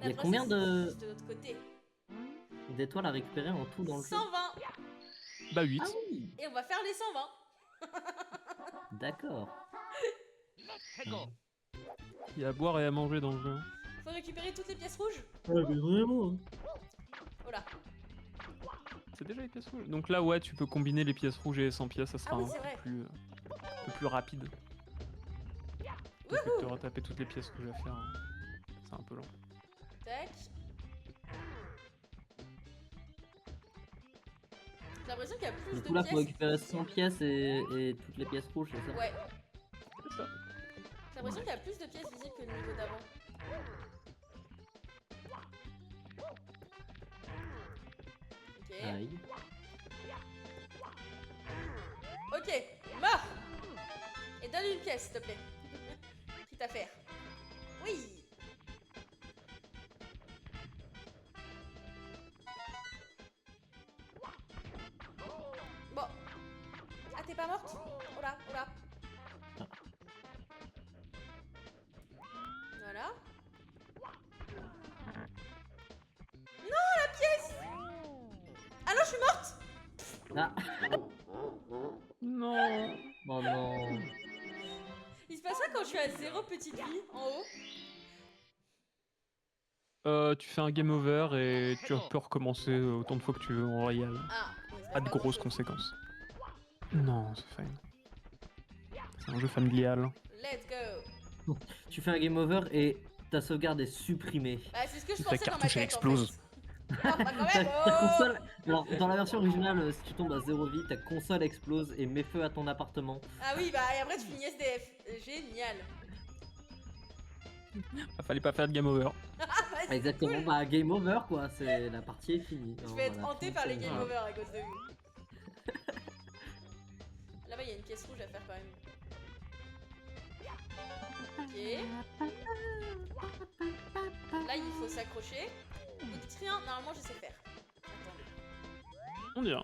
La Il y a combien princesse de- est juste de l'autre côté. D'étoiles à récupérer en tout dans le jeu. 120. Bah 8. Ah oui, Et on va faire les 120. d'accord. Il y a à boire et à manger dans le jeu. Faut récupérer toutes les pièces rouges. Ouais, mais vraiment. Oh là. C'est déjà les pièces rouges. Donc là, ouais, tu peux combiner les pièces rouges et les 100 pièces, ça sera Ah oui, un c'est vrai. peu plus rapide. Tu auras tapé toutes les pièces rouges à faire. Hein. C'est un peu lent. Tac. J'ai l'impression qu'il y a plus Du de coup, là, pièces. faut récupérer 100 pièces et toutes les pièces rouges, c'est ça? Ouais. C'est ça. J'ai l'impression qu'il y a plus de pièces visibles que le niveau d'avant. Ok. Aïe. Ok, mort. Et donne une pièce, s'il te plaît. Quitte à faire. Oui. Bon. Ah, t'es pas morte? Oh là, oh là. Voilà. Non, la pièce! Ah non, je suis morte! Ah, Non. oh non. Il se passe quoi quand je suis à 0 petite vie en haut? Tu fais un game over et tu peux recommencer autant de fois que tu veux. En vrai, il y a Ah, ouais, c'est pas de grosses grand-chose. conséquences. Non, c'est fine. C'est un jeu familial. Let's go. Tu fais un game over et ta sauvegarde est supprimée. Bah, c'est ce que je Ta pensais dans ma cartouche, elle tête, explose. en fait. Oh, bah, quand Ta, même, ta oh. console. Alors, dans la version originale, si tu tombes à 0 vie, ta console explose et met feu à ton appartement. Ah oui, bah, et après, tu finis SDF. Génial. Ah, fallait pas faire de game over. Ah, bah, c'est Exactement, cool. bah game over quoi, c'est la partie est finie. Je Alors, vais être voilà, hanté tout par les ça, game voilà. over à cause de vous. Là-bas, il y a une pièce rouge à faire quand même. Ok. Là, il faut s'accrocher. Vous rien, normalement, je sais faire. Attends. On dirait.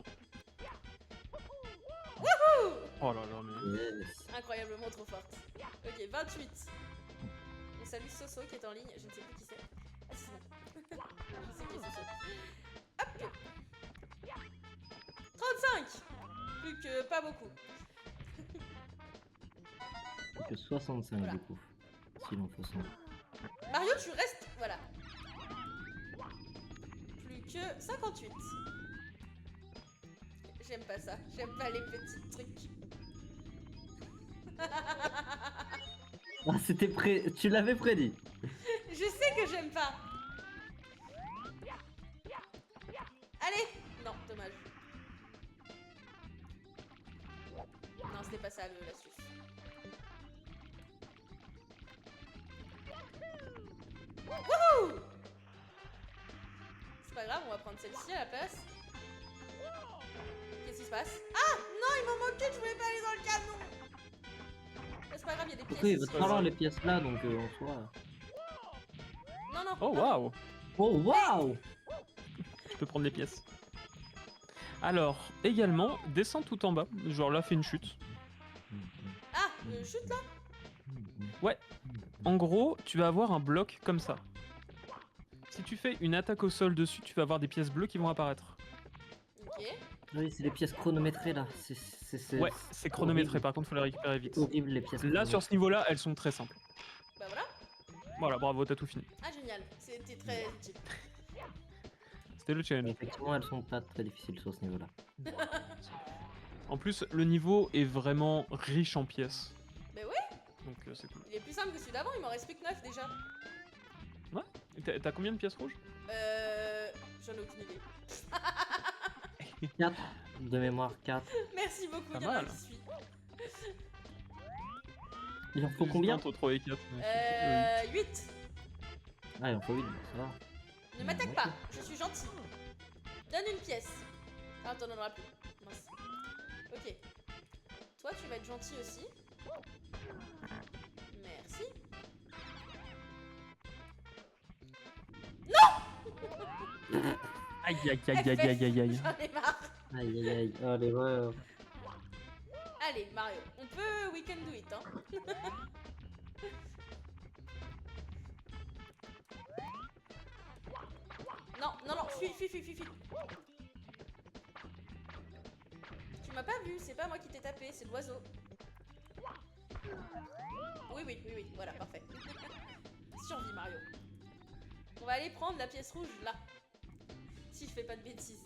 Wouhou! Oh là là, mais. Yes. Incroyablement trop forte. Ok, 28. On salue Soso qui est en ligne, je ne sais plus qui c'est. Ah, si, c'est bon. Je sais qui est Soso. Hop! 35! Plus que pas beaucoup. Plus que 65 Voilà. du coup. S'il en faut 100. Mario, tu restes. Voilà. Plus que 58. J'aime pas ça. J'aime pas les petits trucs. Ah, c'était tu l'avais prédit. Je sais que j'aime pas. Allez! Non, dommage. Non, c'était pas ça l'astuce. Wouhou! C'est pas grave, on va prendre celle-ci à la place. Qu'est-ce qui se passe? Ah! Non, il m'en manquait, je voulais pas aller dans le canon! C'est pas grave, il y a des pièces. Après, il va ici. te falloir les pièces là, donc en soi. Non, non. Oh non. waouh! Oh waouh! Tu peux prendre les pièces. Alors, également, descends tout en bas. Genre là, fais une chute. Ah, chute là? Ouais. En gros, tu vas avoir un bloc comme ça. Si tu fais une attaque au sol dessus, tu vas avoir des pièces bleues qui vont apparaître. Ok. Oui, c'est les pièces chronométrées là. Ouais, c'est chronométré, par contre, faut les récupérer vite. Horrible les pièces. Là, sur ce niveau-là, elles sont très simples. Bah voilà. Voilà, bravo, t'as tout fini. Ah, génial. C'était très utile. C'était le challenge. Effectivement, elles sont pas très difficiles sur ce niveau-là. En plus, le niveau est vraiment riche en pièces. Mais ouais, Donc c'est cool. il est plus simple que celui d'avant, il m'en reste plus que 9 déjà. Et t'as combien de pièces rouges? J'en ai aucune idée. 4 de mémoire, 4. Merci beaucoup, Pas il y en a un mal. qui suit. Il en faut combien? Entre 3 et 4. 8. Ah, il en faut 8, ça va. Ne m'attaque pas, je suis gentil. Donne une pièce. Ah, t'en donneras plus. Mince. Ok. Toi, tu vas être gentil aussi. Merci. Aïe aïe aïe aïe aïe aïe aïe. J'en ai marre. Aïe aïe aïe, oh l'erreur. Allez, Mario, on peut we can do it, hein. Non, non, non, fuis. Tu m'as pas vu, c'est pas moi qui t'ai tapé, c'est l'oiseau. Oui, voilà, parfait. Survie, Mario. On va aller prendre la pièce rouge là. Si je fais pas de bêtises.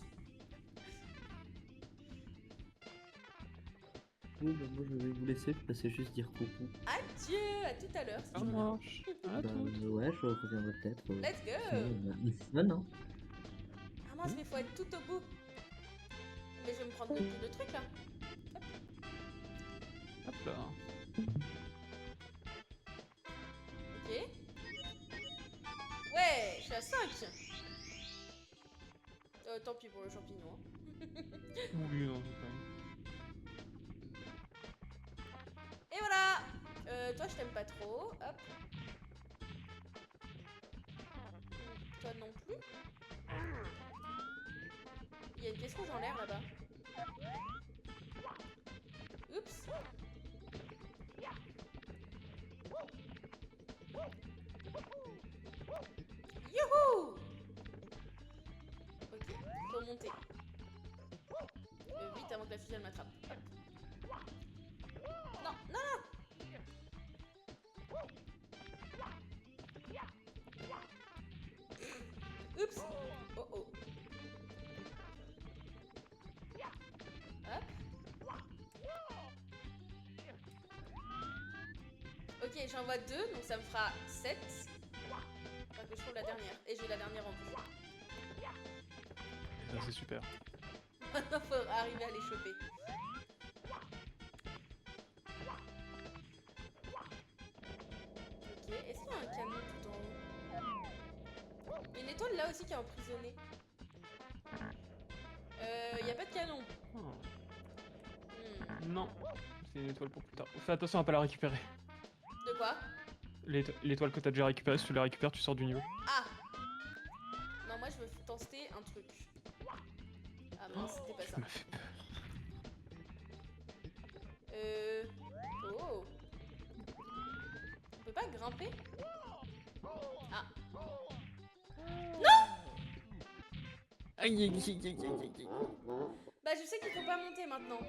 Oui, bah, moi je vais vous laisser, passer juste dire coucou. Adieu, à tout à l'heure. si Ça tu veux bien. marche. À Bah, toutes. ouais, je reviendrai peut-être. Let's go. Non, non. Ah mince, mais faut être tout au bout. Mais je vais me prendre le truc là. Hop là. Ok. Ouais, je suis à 5. Tant pis pour le champignon. Hein. Oui, non, c'est pas... Et voilà. Toi, je t'aime pas trop. Hop. Toi non plus. Il y a une pièce rouge en l'air là-bas. Oups. Youhou. Ok, faut monter. Vite avant que la fusée m'attrape. Hop. Non, non, non. Oups. Oh oh. Hop. Ok, j'en vois 2, donc ça me fera 7. Enfin que je trouve la dernière. Et j'ai la dernière en plus. Ça, c'est super. Maintenant, faut arriver à les choper. Ok, est-ce qu'il y a un canon tout en haut? Il y a une étoile là aussi qui est emprisonnée. Il y a pas de canon. Oh. Hmm. Non, c'est une étoile pour plus tard. Fais attention à pas la récupérer. De quoi? L'étoile que t'as déjà récupérée, si tu la récupères, tu sors du niveau. Ah! Non, moi je veux tester un truc. Ah mince, c'était pas ça. Tu m'as fait peur. Oh. On peut pas grimper? Ah. Aïe aïe aïe aïe aïe. Bah je sais qu'il faut pas monter maintenant.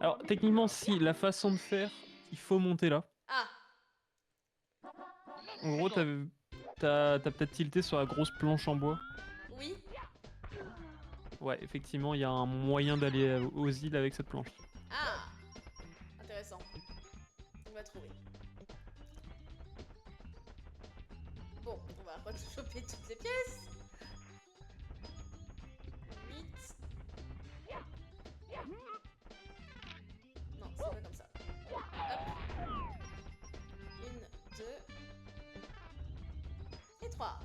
Alors, techniquement, si, la façon de faire, il faut monter là. Ah. En gros, t'as peut-être tilté sur la grosse planche en bois. Oui. Ouais, effectivement, il y a un moyen d'aller aux îles avec cette planche. Ah. Intéressant. On va trouver. Bon, on va choper toutes les pièces. 8. Non, c'est pas comme ça. Hop. 1, 2 et 3.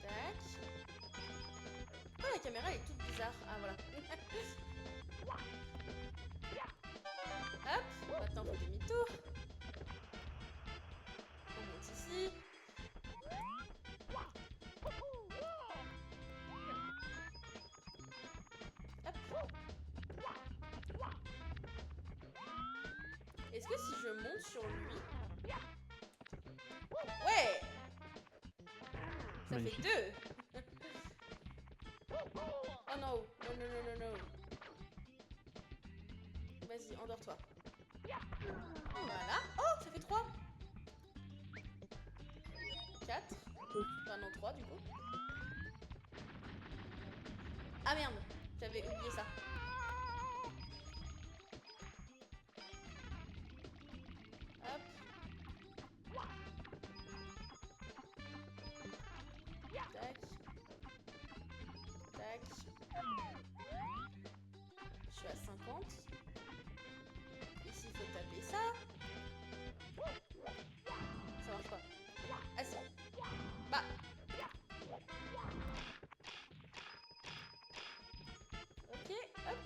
Tac. Pourquoi la caméra elle est toute bizarre? Ah voilà. Hop, maintenant on fait demi-tour. On monte ici. Hop. Est-ce que si je monte sur lui... Ouais! Ça Magnifique. fait 2. Oh non, non. Vas-y, endors-toi. Voilà. Oh, ça fait 3. 4. 3 du coup. Ah merde, j'avais oublié ça. Hop. Tac. Tac. Je suis à 50. Ici, il faut taper ça. Ça marche pas. Ah si. Bah. Ok, hop.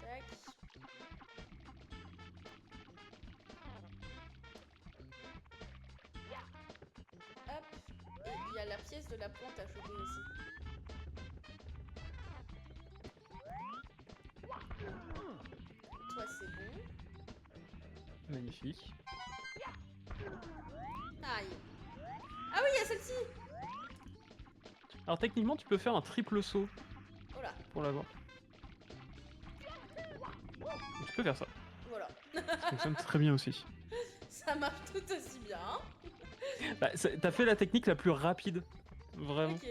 Tac. Hop. Et il y a la pièce de la plante à choper aussi. Toi, c'est bon. Magnifique. Aïe. Ah oui, il y a celle-ci. Alors techniquement, tu peux faire un triple saut Oh là, pour l'avoir. Tu peux faire ça. voilà. Ça fonctionne très bien aussi. Ça marche tout aussi bien. Bah, t'as fait la technique la plus rapide. Vraiment. Ok.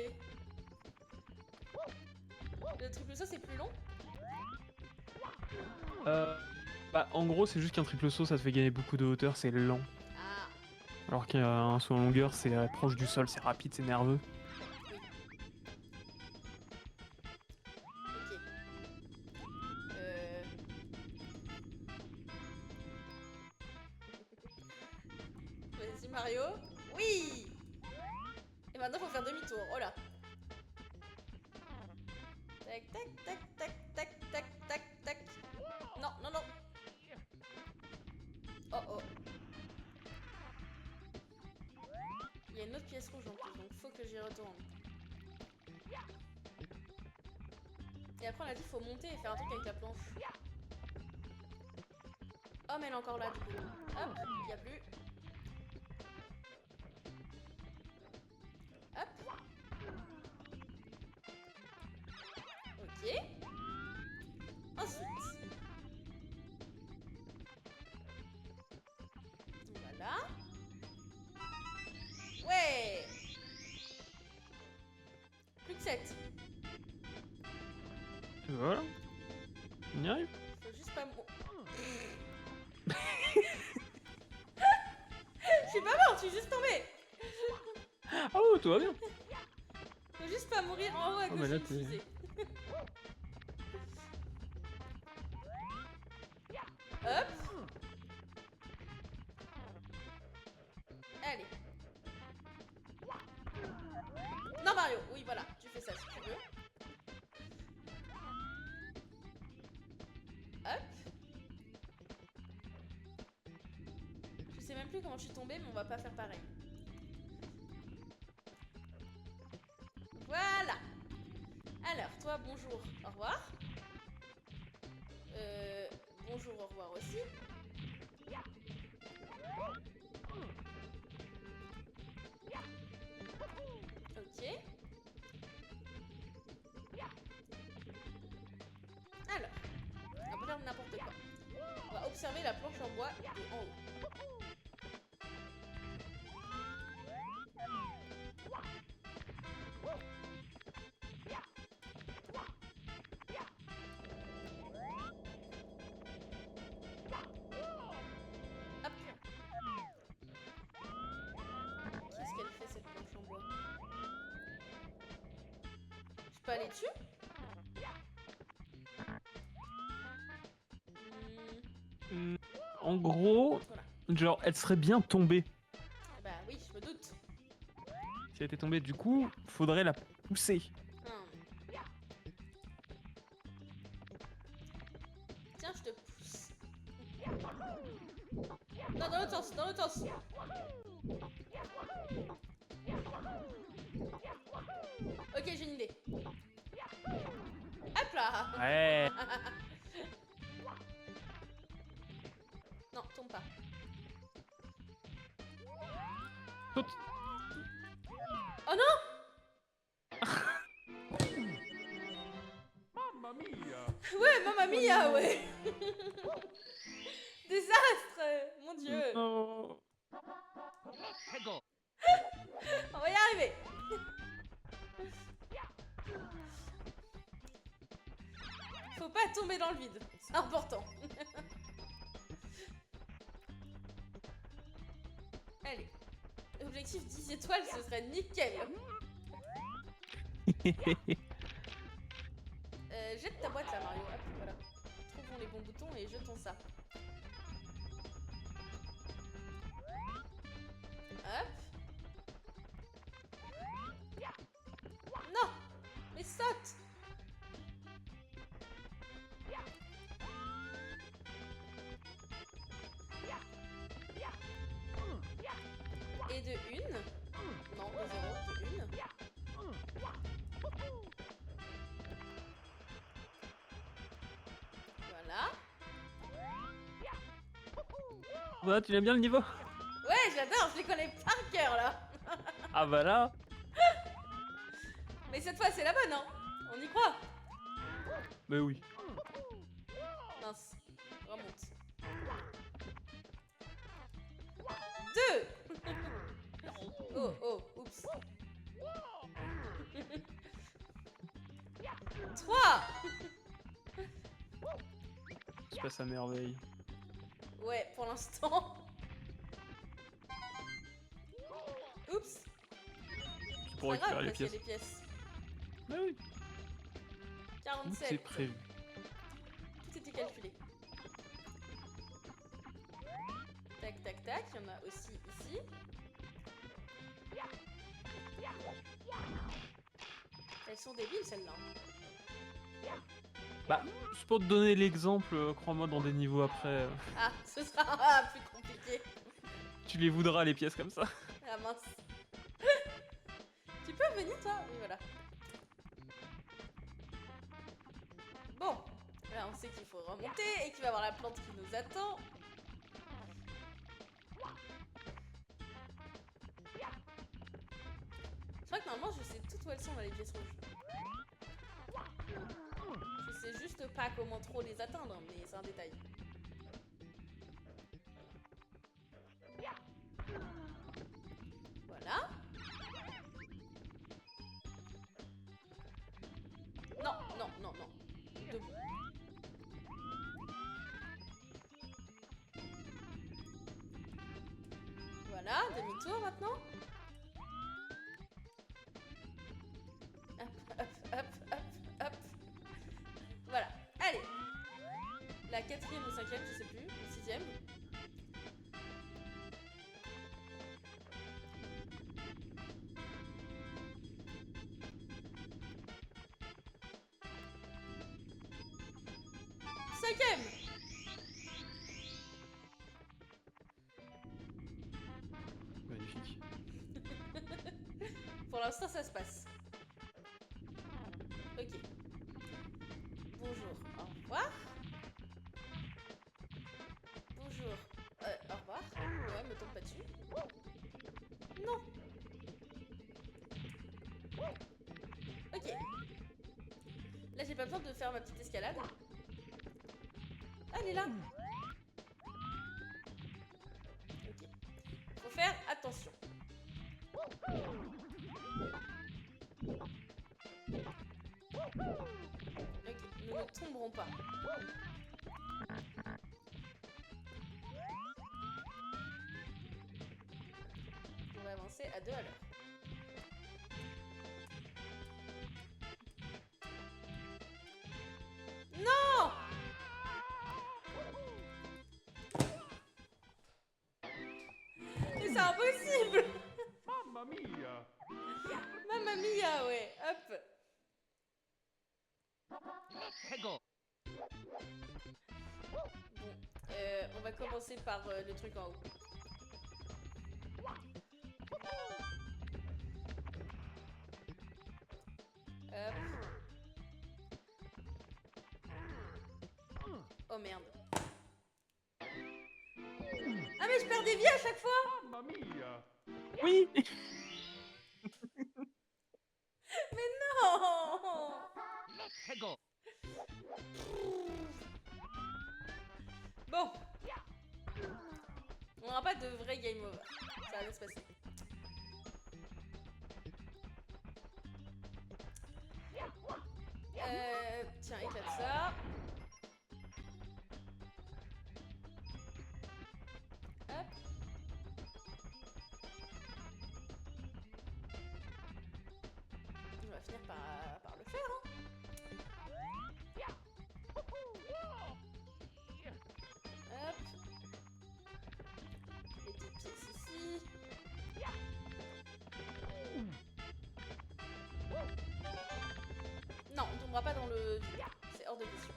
Le triple saut, c'est plus long? Bah, en gros, c'est juste qu'un triple saut, ça te fait gagner beaucoup de hauteur, c'est lent. Ah, Alors qu'un saut en longueur, c'est proche du sol, c'est rapide, c'est nerveux. ok. Vas-y, Mario. Oui! Et maintenant, faut faire demi-tour. Oh là. Tac, tac, tac, tac, tac, tac, tac, tac. Non, non, non. Oh, oh. Il y a une autre pièce rouge en plus, donc faut que j'y retourne. Et après, on a dit faut monter et faire un truc avec la planche. Oh, mais elle est encore là, du coup. Hop, il n'y a plus. Hop. Ok. Ensuite. Voilà. Ouais. Plus que 7. Et voilà. On y arrive. Faut juste pas mourir. Je suis pas morte, je suis juste tombée. Ah oh, tout va bien. Faut juste pas mourir en haut à Oh, gauche mais là, d'une t'es- fusée. Hop. Allez. Non Mario, oui voilà, tu fais ça si tu veux. Hop. Je sais même plus comment je suis tombée, mais on va pas faire pareil. Voilà. Alors, toi, bonjour, au revoir. Bonjour, au revoir aussi. Ok. Alors, on va faire n'importe quoi. On va observer la planche en bois de en haut. Hop. Qu'est-ce qu'elle fait cette planche en bois? Je peux aller dessus? En gros, Voilà. genre, elle serait bien tombée. Bah oui, je me doute. Si elle était tombée, du coup, faudrait la pousser. Tiens, je te pousse. Non, dans l'autre sens, dans l'autre sens. Ok, j'ai une idée. Hop là. Ouais. Non, tombe pas. Saute. Oh non. Ouais, Mamma Mia, ouais. Désastre, mon dieu. Non. On va y arriver. Faut pas tomber dans le vide, c'est important. Allez. Objectif 10 étoiles, ce serait nickel. Jette ta boîte là, Mario. Hop, voilà. Trouvons les bons boutons et jetons ça. Hop. Non. Mais saute. Et de une. Non, de zéro, de une. Voilà. Voilà, tu aimes bien le niveau? Ouais, j'adore, je les connais par cœur là. Ah bah là. Mais cette fois, c'est la bonne, hein. On y croit. Bah oui. Mince. Remonte. 2. Oh, oh, oups. 3. Se passe à merveille. Ouais, pour l'instant. Oups. Tu pourrais C'est pas grave, récupérer les parce qu'il y a pièces. des pièces. Bah oui. Tout 47. est prévu. Tout était calculé. Tac, tac, tac. Il y en a aussi ici. Elles sont débiles, celles-là. Bah, c'est pour te donner l'exemple, crois-moi, dans des niveaux après, Ah, ce sera plus compliqué. tu les voudras les pièces comme ça. Ah mince. Tu peux venir, toi? Oui, voilà. Bon. Là, on sait qu'il faut remonter et qu'il va y avoir la plante qui nous attend. Je crois que normalement, je sais toutes où elles sont dans les pièces rouges. Je sais juste pas comment trop les atteindre, mais c'est un détail. Voilà. Non, non, non, non. Debout. Voilà, demi-tour maintenant. Hop, hop, hop, hop, hop. Voilà, allez. La 4e ou 5e, je sais plus, ou 6e. Cinquième. Magnifique. Pour l'instant, ça se passe. Ok. Bonjour, au revoir. Bonjour, au revoir. Ouais, me tombe pas dessus. Non. Ok. Là, j'ai pas besoin de faire ma petite escalade. Ah, elle est là. Ok. Faut faire attention. Ok, nous ne tomberons pas. On va avancer à 2 à l'heure. Non! Mais c'est impossible! Mamma mia! Mamma mia, ouais, hop. Bon, on va commencer par le truc en haut. Hop. Oh merde. Ah mais je perds des vies à chaque fois! Mamma mia! Oui! Non! Bon. On n'aura pas de vrai game over. Ça va bien se passer. Tiens, éclate ça. Hop. On va finir par le faire, hein. Hop. Les petites pièces ici. Non, on tombera pas dans le vide. C'est hors de question.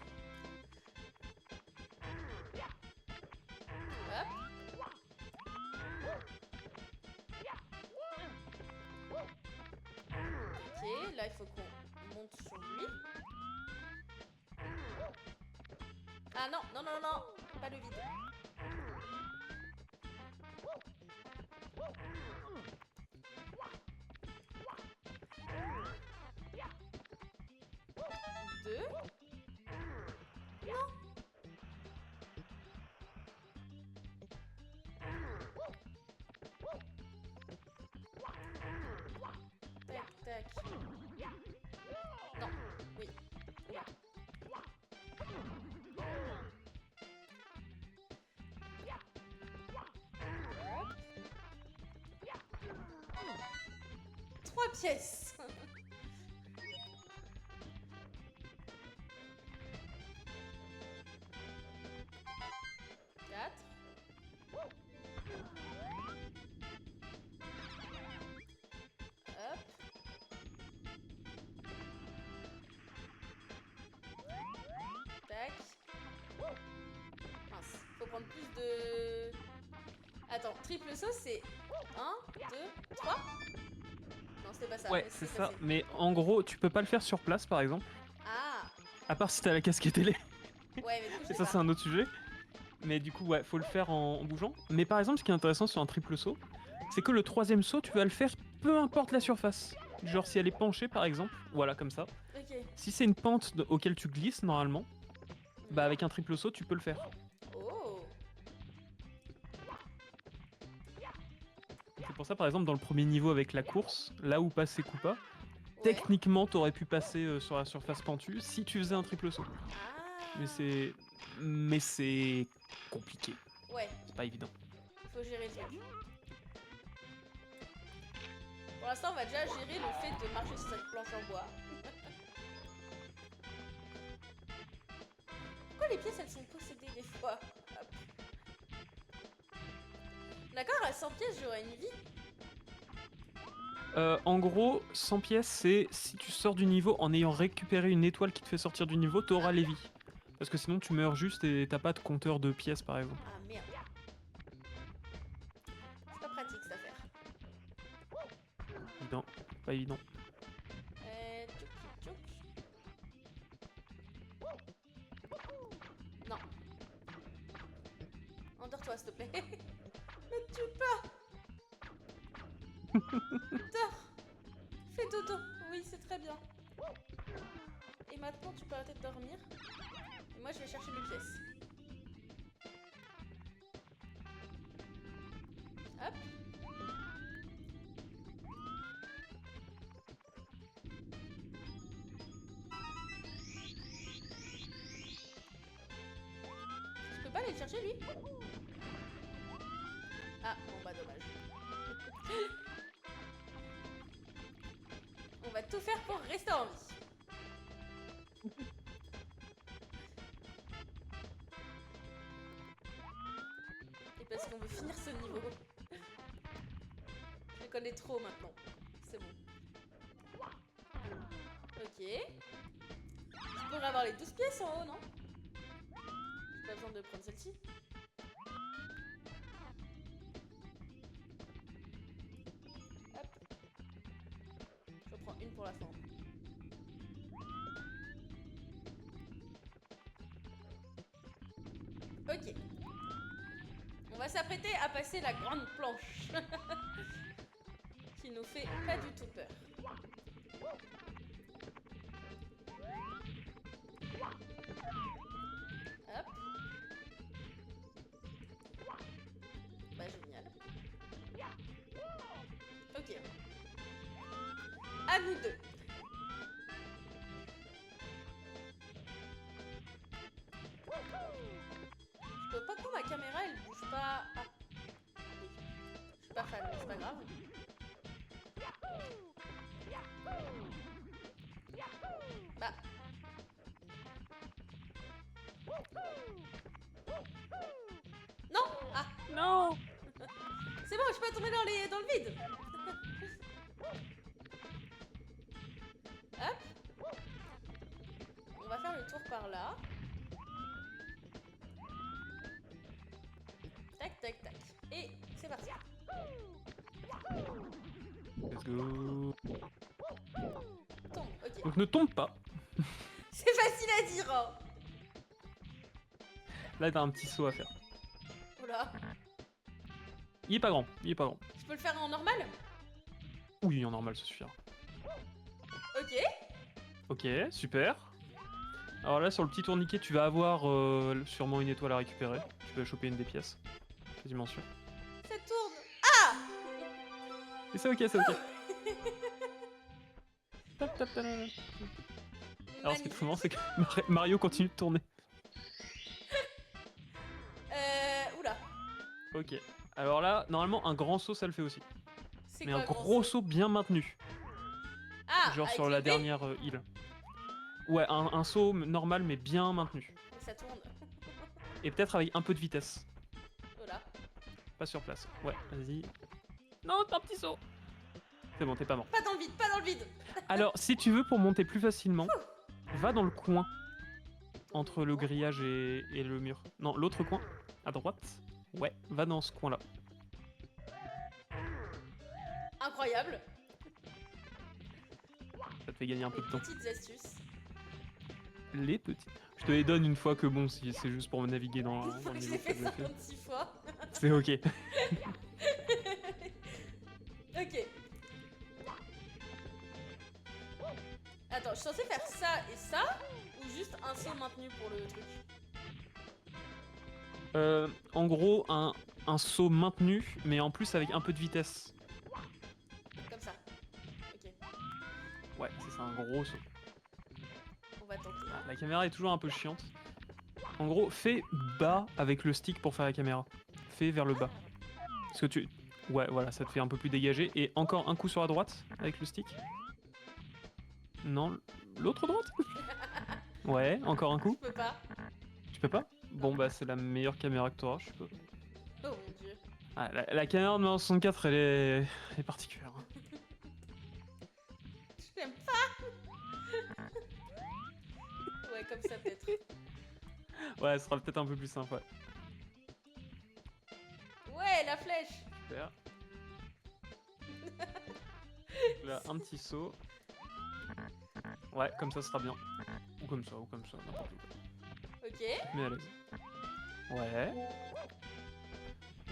Hop. Ok, là il faut qu'on monte sur lui. Ah non, non, non, non, pas le vide. Deux. Non. Tac, tac. Non, oui. Là. Hop. 3 pièces. 4. Hop. Tac. Mince. Faut prendre plus de... Attends, triple saut c'est 1, 2, 3. Non, c'était pas ça. Ouais, mais c'est c'est ça. passé. Mais en gros, tu peux pas le faire sur place, par exemple. Ah. À part si t'as la casquette télé. Ouais, mais du coup, je Et sais ça, pas. c'est un autre sujet. Mais du coup, ouais, faut le faire en bougeant. Mais par exemple, ce qui est intéressant sur un triple saut, c'est que le troisième saut, tu vas le faire peu importe la surface. Genre si elle est penchée, par exemple, voilà, comme ça. Ok. Si c'est une pente auquel tu glisses, normalement, bah avec un triple saut, tu peux le faire. Oh. C'est pour ça, par exemple, dans le premier niveau avec la course, là où passe Koopa, Ouais. techniquement, t'aurais pu passer sur la surface pentue si tu faisais un triple saut. Ah. Mais c'est compliqué, Ouais, c'est pas évident. il faut gérer le truc. Pour l'instant, on va déjà gérer le fait de marcher sur cette planche en bois. Pourquoi les pièces, elles sont possédées des fois? Hop. D'accord, à 100 pièces, j'aurai une vie. En gros, 100 pièces, c'est si tu sors du niveau en ayant récupéré une étoile qui te fait sortir du niveau, t'auras les vies. Parce que sinon, tu meurs juste et t'as pas de compteur de pièces, par exemple. Ah merde. C'est pas pratique cette affaire. Évident, pas évident. Tchouk, tchouk, tchouk. Non. Endors-toi, s'il te plaît. Ne te tue pas. Dors. Fais dodo. Oui, c'est très bien. Et maintenant, tu peux arrêter de dormir. Et moi, je vais chercher mes pièces. Hop. Je peux pas aller le chercher, lui? Ah, bon bah dommage. On va tout faire pour rester en vie. Et parce qu'on veut finir ce niveau. Je le connais trop maintenant. C'est bon. Ok. Je pourrais avoir les 12 pièces en haut, non? J'ai pas besoin de prendre celle-ci. Hop. Je prends une pour la fin. Ok. On va s'apprêter à passer la grande planche. Qui nous fait pas du tout peur. à nous deux. Je peux pas quand ma caméra elle bouge pas. Ah. Oui. Je suis pas fan, mais c'est pas grave. Bah. Non. Ah. Non. C'est bon, je suis pas tombée dans le vide. Hop. On va faire le tour par là. Tac, tac, tac. Et c'est parti. Let's go. Tombe, ok. Donc ne tombe pas. C'est facile à dire, hein. Là, t'as un petit saut à faire. Oula. Il est pas grand, il est pas grand. Je peux le faire en normal? Oui, en normal, ça suffira. Ok. Ok, super. Alors là, sur le petit tourniquet, tu vas avoir sûrement une étoile à récupérer. Tu vas choper une des pièces. Quasiment sûr. Ça tourne. Ah. Et c'est ok, c'est ok. Tap, tap, tap. Alors, ce qui est trop marrant, c'est que Mario continue de tourner. Oula. Ok. Alors là, normalement, un grand saut, ça le fait aussi. C'est Mais quoi un grand gros saut bien maintenu. Ah, Genre avec sur les la B. dernière île. Ouais, un saut normal, mais bien maintenu. Ça tourne. Et peut-être avec un peu de vitesse. Voilà. Pas sur place. Ouais, vas-y. Non, t'as un petit saut. C'est bon, t'es pas mort. Pas dans le vide, pas dans le vide. Alors, si tu veux, pour monter plus facilement, va dans le coin. Entre le grillage et le mur. Non, l'autre coin. À droite. Ouais, va dans ce coin-là. Incroyable. Ça te fait gagner un peu de temps. Petites astuces. Les petits. Je te les donne une fois que bon, si c'est juste pour me naviguer dans, Une dans fois le que je niveau l'ai que fait t'as fait. 56 fois. C'est ok. Ok. Attends, je suis censée faire ça et ça? Ou juste un saut maintenu pour le truc? En gros, un saut maintenu, mais en plus avec un peu de vitesse. Comme ça. Ok. Ouais, c'est ça, un gros saut. On va tenter. La caméra est toujours un peu chiante. En gros, fais bas avec le stick pour faire la caméra. Fais vers le bas. Parce que tu... Ouais, voilà, ça te fait un peu plus dégagé. Et encore un coup sur la droite avec le stick. Non, l'autre droite. Ouais, encore un coup. Je peux pas. Tu peux pas? Bon, bah c'est la meilleure caméra que t'auras, je suppose. Oh mon dieu. Ah, la caméra de Mario 64, elle est particulière. Je l'aime pas. Ouais, comme ça peut-être. Ouais, ce sera peut-être un peu plus sympa. Ouais, la flèche. Super. Là, un petit saut. Ouais, comme ça, ce sera bien. Ou comme ça, n'importe quoi. Ok. Mais à l'aise. Ouais.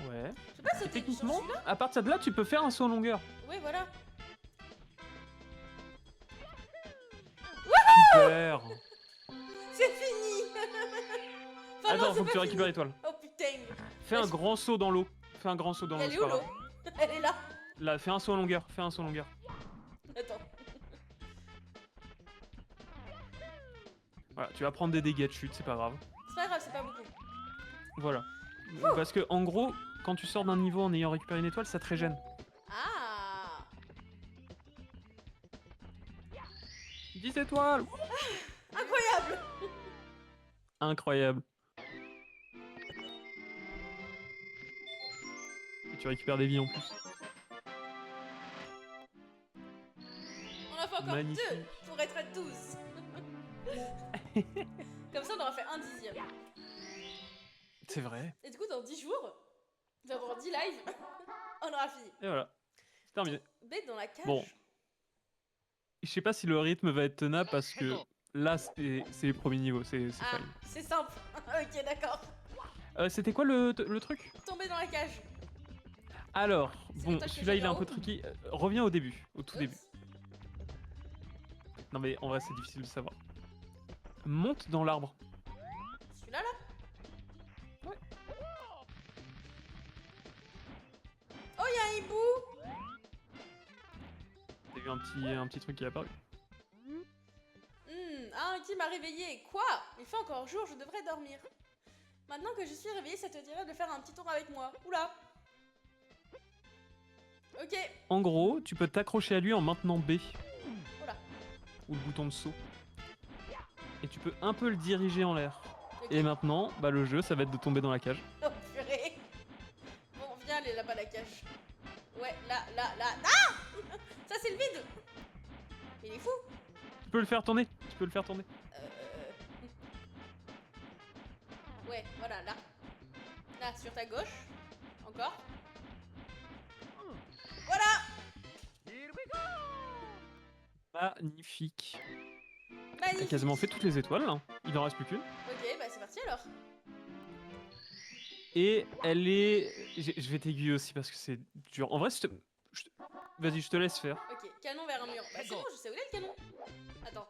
Ouais. Je peux pas Et sauter techniquement, sur celui-là? à partir de là, tu peux faire un saut en longueur. Ouais, voilà. Super. C'est fini. Enfin, non, Attends, c'est faut que pas tu fini. récupères l'étoile. Oh putain. Fais un grand saut dans l'eau. Fais un grand saut dans l'eau. Elle est c'est où pas grave. l'eau? Elle est là. Là, fais un saut en longueur. Fais un saut en longueur. Attends. Voilà, tu vas prendre des dégâts de chute, c'est pas grave. C'est pas grave, c'est pas beaucoup. Voilà. Parce que, en gros, quand tu sors d'un niveau en ayant récupéré une étoile, ça te régène. Ah. 10 étoiles. Incroyable. Incroyable. Et tu récupères des vies en plus. On en fait encore Magnifique. 2 pour être à 12. Comme ça, on aura fait un dixième. C'est vrai. Et du coup, dans 10 jours, enfin, dans 10 lives, on aura fini. Et voilà. C'est terminé. Bête dans la cage. Bon. Je sais pas si le rythme va être tenable parce que là, c'est les premiers niveaux. C'est Ah, fine. c'est simple. Ok, d'accord. C'était quoi le truc? Tomber dans la cage. Alors, C'est bon, l'étoile que celui-là j'ai il est un en peu haut. tricky. Reviens au début, au tout Oups. début. Non mais en vrai c'est difficile de savoir. Monte dans l'arbre. Celui-là, là? Ouais. Oh, y'a un hibou. T'as eu un petit truc qui est apparu. Ah, qui m'a réveillé? Quoi? Il fait encore jour, je devrais dormir. Maintenant que je suis réveillée, ça te dirait de faire un petit tour avec moi. Oula. Ok. En gros, tu peux t'accrocher à lui en maintenant B. Oula. Ou le bouton de saut. Et tu peux un peu le diriger en l'air. Ok. Et maintenant, bah, le jeu, ça va être de tomber dans la cage. Oh purée. Bon, viens aller là-bas la cage. Ouais, là. Ah. Ça c'est le vide. Il est fou. Tu peux le faire tourner. Tu peux le faire tourner. Ouais, voilà, là. Là, sur ta gauche. Encore. Voilà. Magnifique. T'as Magnifique. quasiment fait toutes les étoiles, là. Il en reste plus qu'une. Ok, bah c'est parti alors. Et elle est... Je vais t'aiguiller aussi parce que c'est dur. En vrai, vas-y, je te laisse faire. Ok, canon vers un mur. Bah c'est bon, je sais où est le canon. Attends.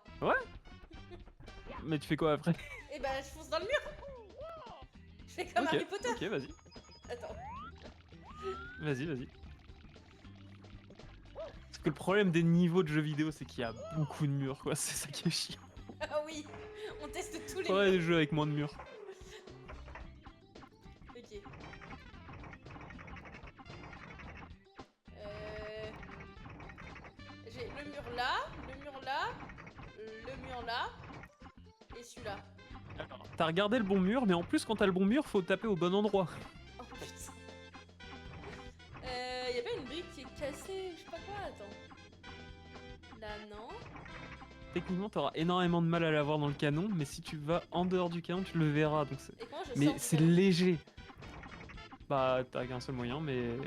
Mais tu fais quoi après? Et bah je fonce dans le mur. Je fais comme Ok, Harry Potter. ok, vas-y. Attends. Vas-y. Parce que le problème des niveaux de jeux vidéo, c'est qu'il y a beaucoup de murs, quoi. C'est ça qui est chiant. Ah oui, on teste tous les Faudrait murs. des jeux avec moins de murs. Ok. J'ai le mur là, le mur là, et celui-là. T'as regardé le bon mur, mais en plus, quand t'as le bon mur, faut taper au bon endroit. Oh putain. Y a pas une brique qui est cassée, je sais pas quoi, attends. Là non. Techniquement, t'auras énormément de mal à l'avoir dans le canon, mais si tu vas en dehors du canon, tu le verras. Donc Et comment je mais sors du c'est canon? léger. Bah, t'as qu'un seul moyen, mais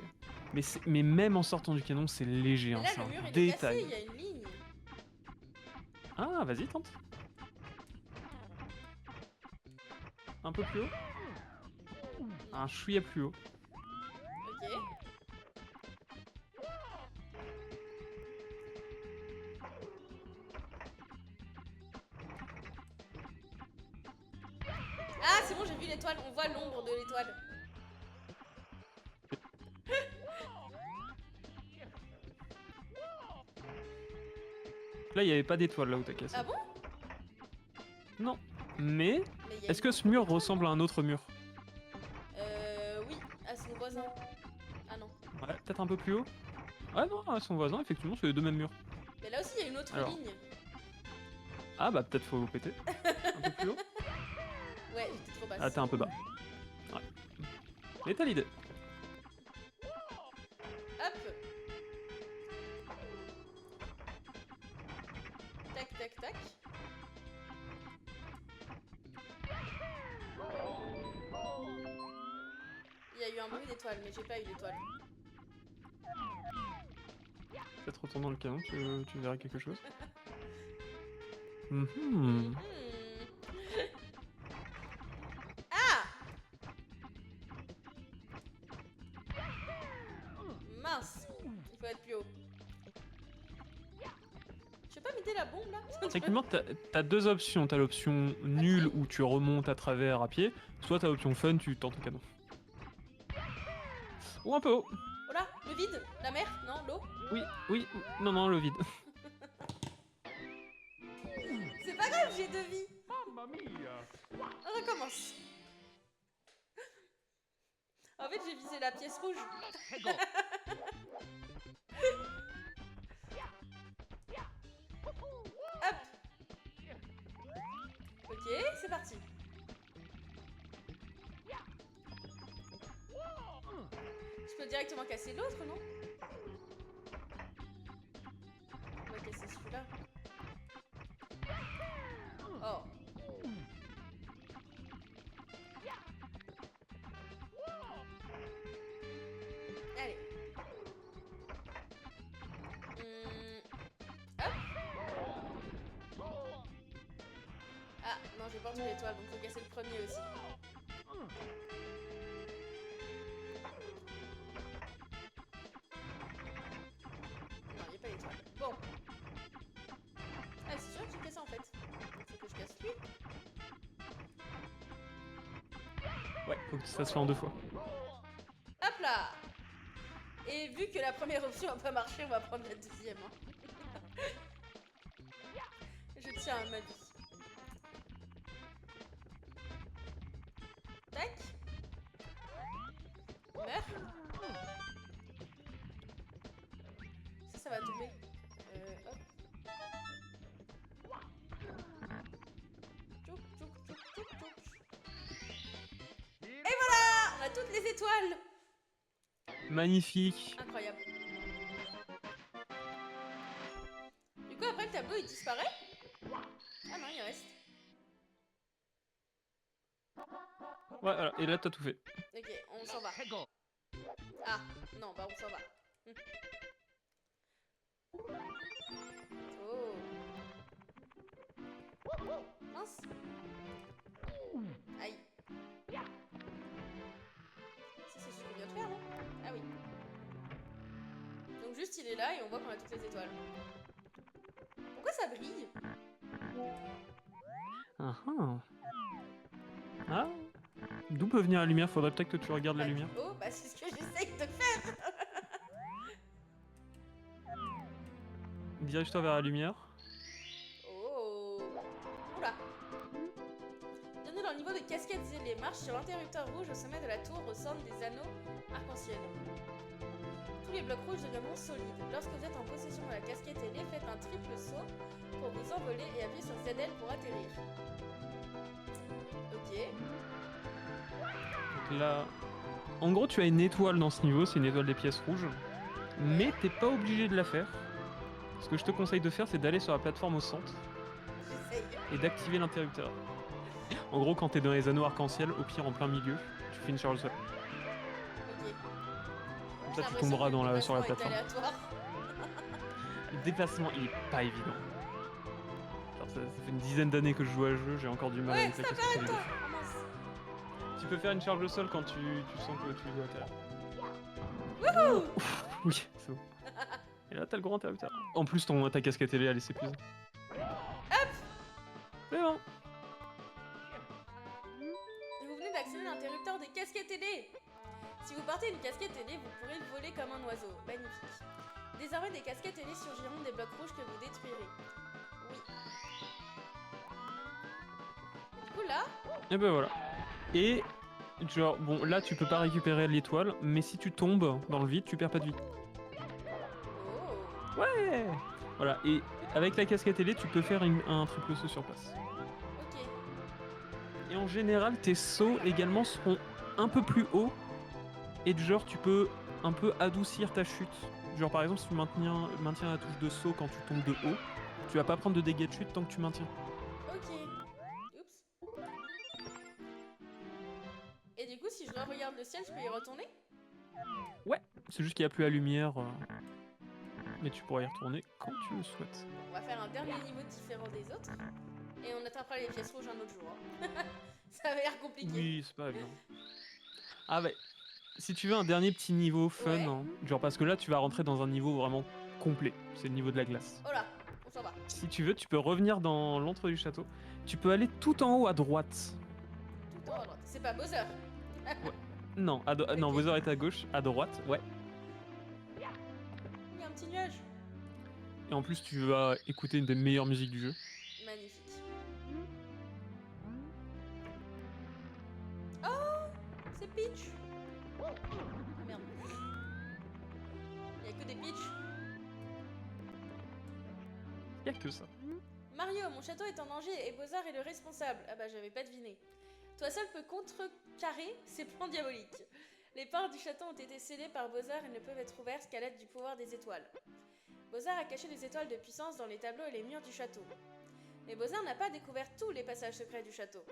même en sortant du canon, c'est léger. Mais Hein, là c'est le un mur il est détail. cassé, il y a une ligne. Ah, vas-y, tente. Un peu plus haut. Un chouïa plus haut. Ok. Ah c'est bon, j'ai vu l'étoile, on voit l'ombre de l'étoile. Là, il n'y avait pas d'étoile là où t'as cassé. Ah bon? Non. Mais, Mais y a est-ce une que ce ombre mur d'étoile, ressemble à non? un autre mur? Oui, à son voisin. Ah non. Ouais, peut-être un peu plus haut. Ouais, non, à son voisin, effectivement, c'est les deux mêmes murs. Mais là aussi il y a une autre Alors. ligne. Ah, bah peut-être faut péter. Un peu plus haut. Ouais, j'étais trop basse. Ah, t'es un peu bas. Ouais. Mais t'as l'idée. Hop. Tac, tac, tac. Il y a eu un bruit d'étoile, mais j'ai pas eu d'étoile. Peut-être retourne dans le canon, tu verras quelque chose. Mhm. Hmm. Ah! Mince! Il faut être plus haut. Je vais pas m'aider la bombe là? Techniquement, t'as deux options. T'as l'option nulle où tu remontes à travers à pied, soit t'as l'option fun, tu tentes le canon. Ou un peu haut. Oh là, le vide? La mer? Non, l'eau? Oui, non, le vide. C'est pas grave, j'ai 2 vies. On recommence. En fait, j'ai visé la pièce rouge. Hop. Ok, c'est parti. Je peux directement casser l'autre, non? On va casser celui-là. Oh. Allez. Hop. Ah, non, j'ai pas retrouvé l'étoile, donc faut casser le premier aussi. Non, y a pas l'étoile. Bon. Ah, c'est sûr que j'ai cassé en fait. Faut que je casse lui. Ouais, faut que ça se fait en deux fois. Hop là. Et vu que la première option a pas marché, on va prendre la deuxième. Hein. Tiens, ma vie. Tac. Meurs. Ça va tomber. Hop. Tchouk, tchouk, tchouk, tchouk, tchouk. Et voilà! On a toutes les étoiles! Magnifique. Incroyable. Du coup, après le tableau, il disparaît? Ah non, il reste. Ouais, voilà. Et là, t'as tout fait. Ok, on s'en va. Ah, non, bah on s'en va. Oh. Mince. Aïe. Ça, c'est ce qu'on vient de faire, non? Ah oui. Donc juste, il est là et on voit qu'on a toutes les étoiles. Pourquoi ça brille? Ah ah. Ah. D'où peut venir la lumière? Faudrait peut-être que tu regardes la lumière. Oh, bah c'est ce que j'essaye de faire. Dirige-toi vers la lumière. Oh. Oula. Bienvenue dans le niveau de cascades zélées. Marche sur l'interrupteur rouge au sommet de la tour au centre des anneaux arc-en-ciel. Tous les blocs rouges deviendront solides. Lorsque vous êtes en possession de la casquette ailée, faites un triple saut pour vous envoler et appuyez sur ZL pour atterrir. Ok. Donc là, en gros, tu as une étoile dans ce niveau, c'est une étoile des pièces rouges, mais t'es pas obligé de la faire. Ce que je te conseille de faire, c'est d'aller sur la plateforme au centre J'essaye. et d'activer l'interrupteur. En gros, quand t'es dans les anneaux arc-en-ciel, au pire en plein milieu, tu fais une charge au sol. Ok. Comme ça, tu tomberas sur la plateforme. Aléatoire. Le déplacement, il est pas évident. Genre, ça fait une dizaine d'années que je joue à ce jeu, j'ai encore du mal Ouais, avec la ça casquette paraît toi. ailée. Oh mince. Tu peux faire une charge au sol quand tu sens que tu dois atterrir. Wouhou. Oui, c'est bon. Et là, t'as le gros interrupteur. En plus, ta casquette ailée, elle s'épuise. Hop. C'est bon. Et vous venez d'activer l'interrupteur des casquettes ailées. Si vous portez une casquette ailée, vous pourrez voler comme un oiseau. Magnifique. Désormais, des casquettes ailées surgiront des blocs rouges que vous détruirez. Oui. Et du coup, là, Et ben voilà. Et genre, bon, là, tu peux pas récupérer l'étoile, mais si tu tombes dans le vide, tu perds pas de vie. oh, Ouais. Voilà. Et avec la casquette ailée, tu peux faire un triple saut sur place. ok. Et en général, tes sauts également seront un peu plus hauts. Et de genre, tu peux un peu adoucir ta chute. Genre, par exemple, si tu maintiens la touche de saut quand tu tombes de haut, tu vas pas prendre de dégâts de chute tant que tu maintiens. Ok. Oups. Et du coup, si je regarde le ciel, je peux y retourner? C'est juste qu'il n'y a plus la lumière. Mais tu pourras y retourner quand tu le souhaites. On va faire un dernier niveau différent des autres. Et on attrapera les pièces rouges un autre jour. hein. Ça avait l'air compliqué. Oui, c'est pas évident. Ah bah, si tu veux un dernier petit niveau fun, Ouais. hein, genre parce que là tu vas rentrer dans un niveau vraiment complet, c'est le niveau de la glace. Oh là, on s'en va. Si tu veux, tu peux revenir dans l'entre du château. Tu peux aller tout en haut à droite. Tout en haut à droite. C'est pas Bowser. Non, non, Ok. vous aurez à gauche, à droite, ouais. Il y a un petit nuage. Et en plus, tu vas écouter une des meilleures musiques du jeu. Magnifique. Oh, c'est Peach. Ah merde. Il y a que des Peach. Y'a que ça. Mario, mon château est en danger et Bowser est le responsable. Ah bah j'avais pas deviné. Toi seul peux contrecarrer ces plans diaboliques. Les portes du château ont été scellées par Bowser et ne peuvent être ouvertes qu'à l'aide du pouvoir des étoiles. Bowser a caché des étoiles de puissance dans les tableaux et les murs du château. Mais Bowser n'a pas découvert tous les passages secrets du château.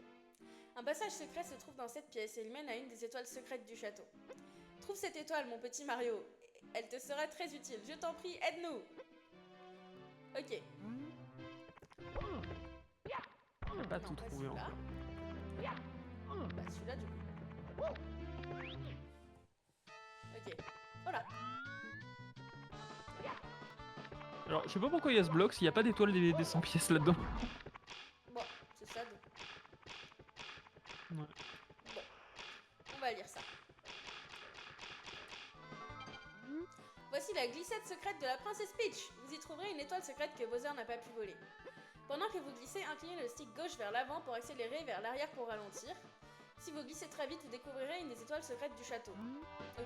Un passage secret se trouve dans cette pièce et il mène à une des étoiles secrètes du château. Trouve cette étoile, mon petit Mario. Elle te sera très utile. Je t'en prie, aide-nous. Ok. On n'a pas Non, tout pas trouvé celui-là. encore. Bah celui-là du coup. Ok. Voilà. Alors, je sais pas pourquoi il y a ce bloc s'il n'y a pas d'étoile des 100 pièces là-dedans. Bon, c'est ça. Ouais. Bon. On va lire ça. Voici la glissade secrète de la princesse Peach. Vous y trouverez une étoile secrète que Bowser n'a pas pu voler. Pendant que vous glissez, inclinez le stick gauche vers l'avant pour accélérer, vers l'arrière pour ralentir. Si vous glissez très vite, vous découvrirez une des étoiles secrètes du château. Ok.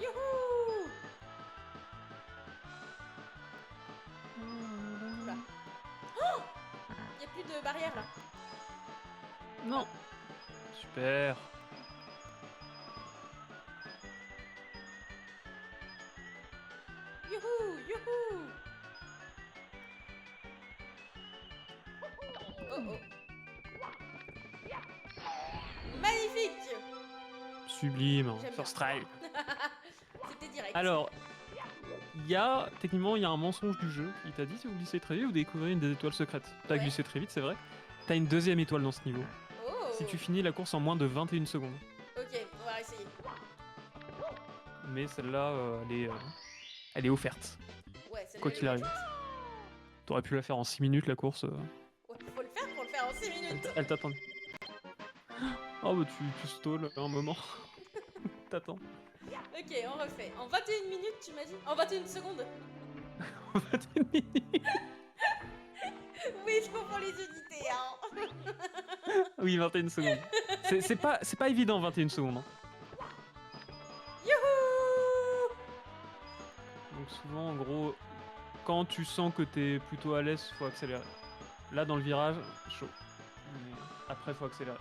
Youhou! Oula. Oh! Il n'y a plus de barrière là. Non. Super. Youhou! Youhou! Oh oh. Magnifique! Sublime. J'aime First bien. try. C'était direct. Alors, techniquement, il y a un mensonge du jeu. Il t'a dit si vous glissez très vite, vous découvrez une des étoiles secrètes. T'as Ouais. glissé très vite, c'est vrai. T'as une deuxième étoile dans ce niveau. Oh! Si tu finis la course en moins de 21 secondes. Ok, on va essayer. Mais celle-là, elle est offerte. Ouais, celle-là, Quoi elle est qu'il arrive. gratuite. T'aurais pu la faire en 6 minutes, la course. Ouais, faut le faire pour le faire en 6 minutes. Elle t'attend. Oh bah tu stalls un moment. T'attends. Ok, on refait. En 21 minutes, tu m'as dit? En 21 secondes? 21 minutes. Oui, je comprends les unités, hein. Oui, 21 secondes. C'est pas évident 21 secondes. Hein. Youhou! Donc souvent, en gros, quand tu sens que t'es plutôt à l'aise, faut accélérer. Là, dans le virage, chaud. Mais après, faut accélérer.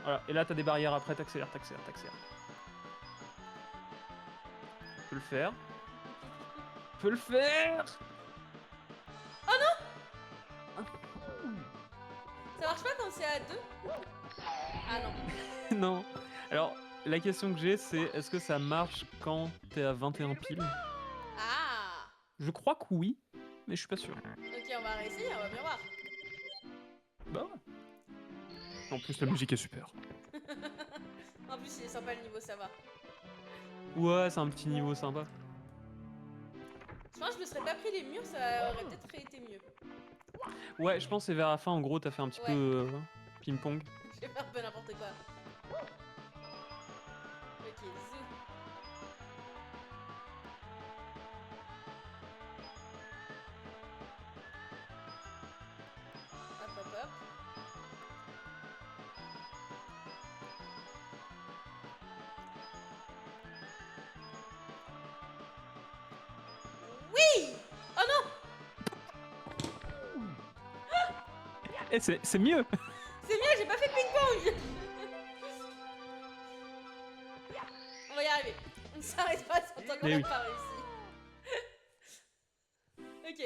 Voilà, et là, t'as des barrières après, t'accélères. Tu peux le faire. Tu peux le faire. Ça marche pas quand c'est à 2? Ah non. Non. Alors, la question que j'ai, c'est est-ce que ça marche quand t'es à 21 piles? Ah! Je crois que oui, mais je suis pas sûr. Ok, on va réessayer, on va bien voir. Bah ouais. En plus, la musique est super. En plus, il est sympa le niveau, ça va. Ouais, c'est un petit niveau sympa. Je pense que je me serais pas pris les murs, ça aurait peut-être été mieux. Ouais, je pense que c'est vers la fin, en gros, t'as fait un petit Ouais. peu ping-pong. Je vais faire un peu n'importe quoi. Ok, zou. Hop, hop, hop. Oui! Oh non! Eh, c'est mieux. C'est mieux, j'ai pas fait ping-pong! On va y arriver. On ne s'arrête pas tant qu'on Mais n'a oui. pas réussi. Ok.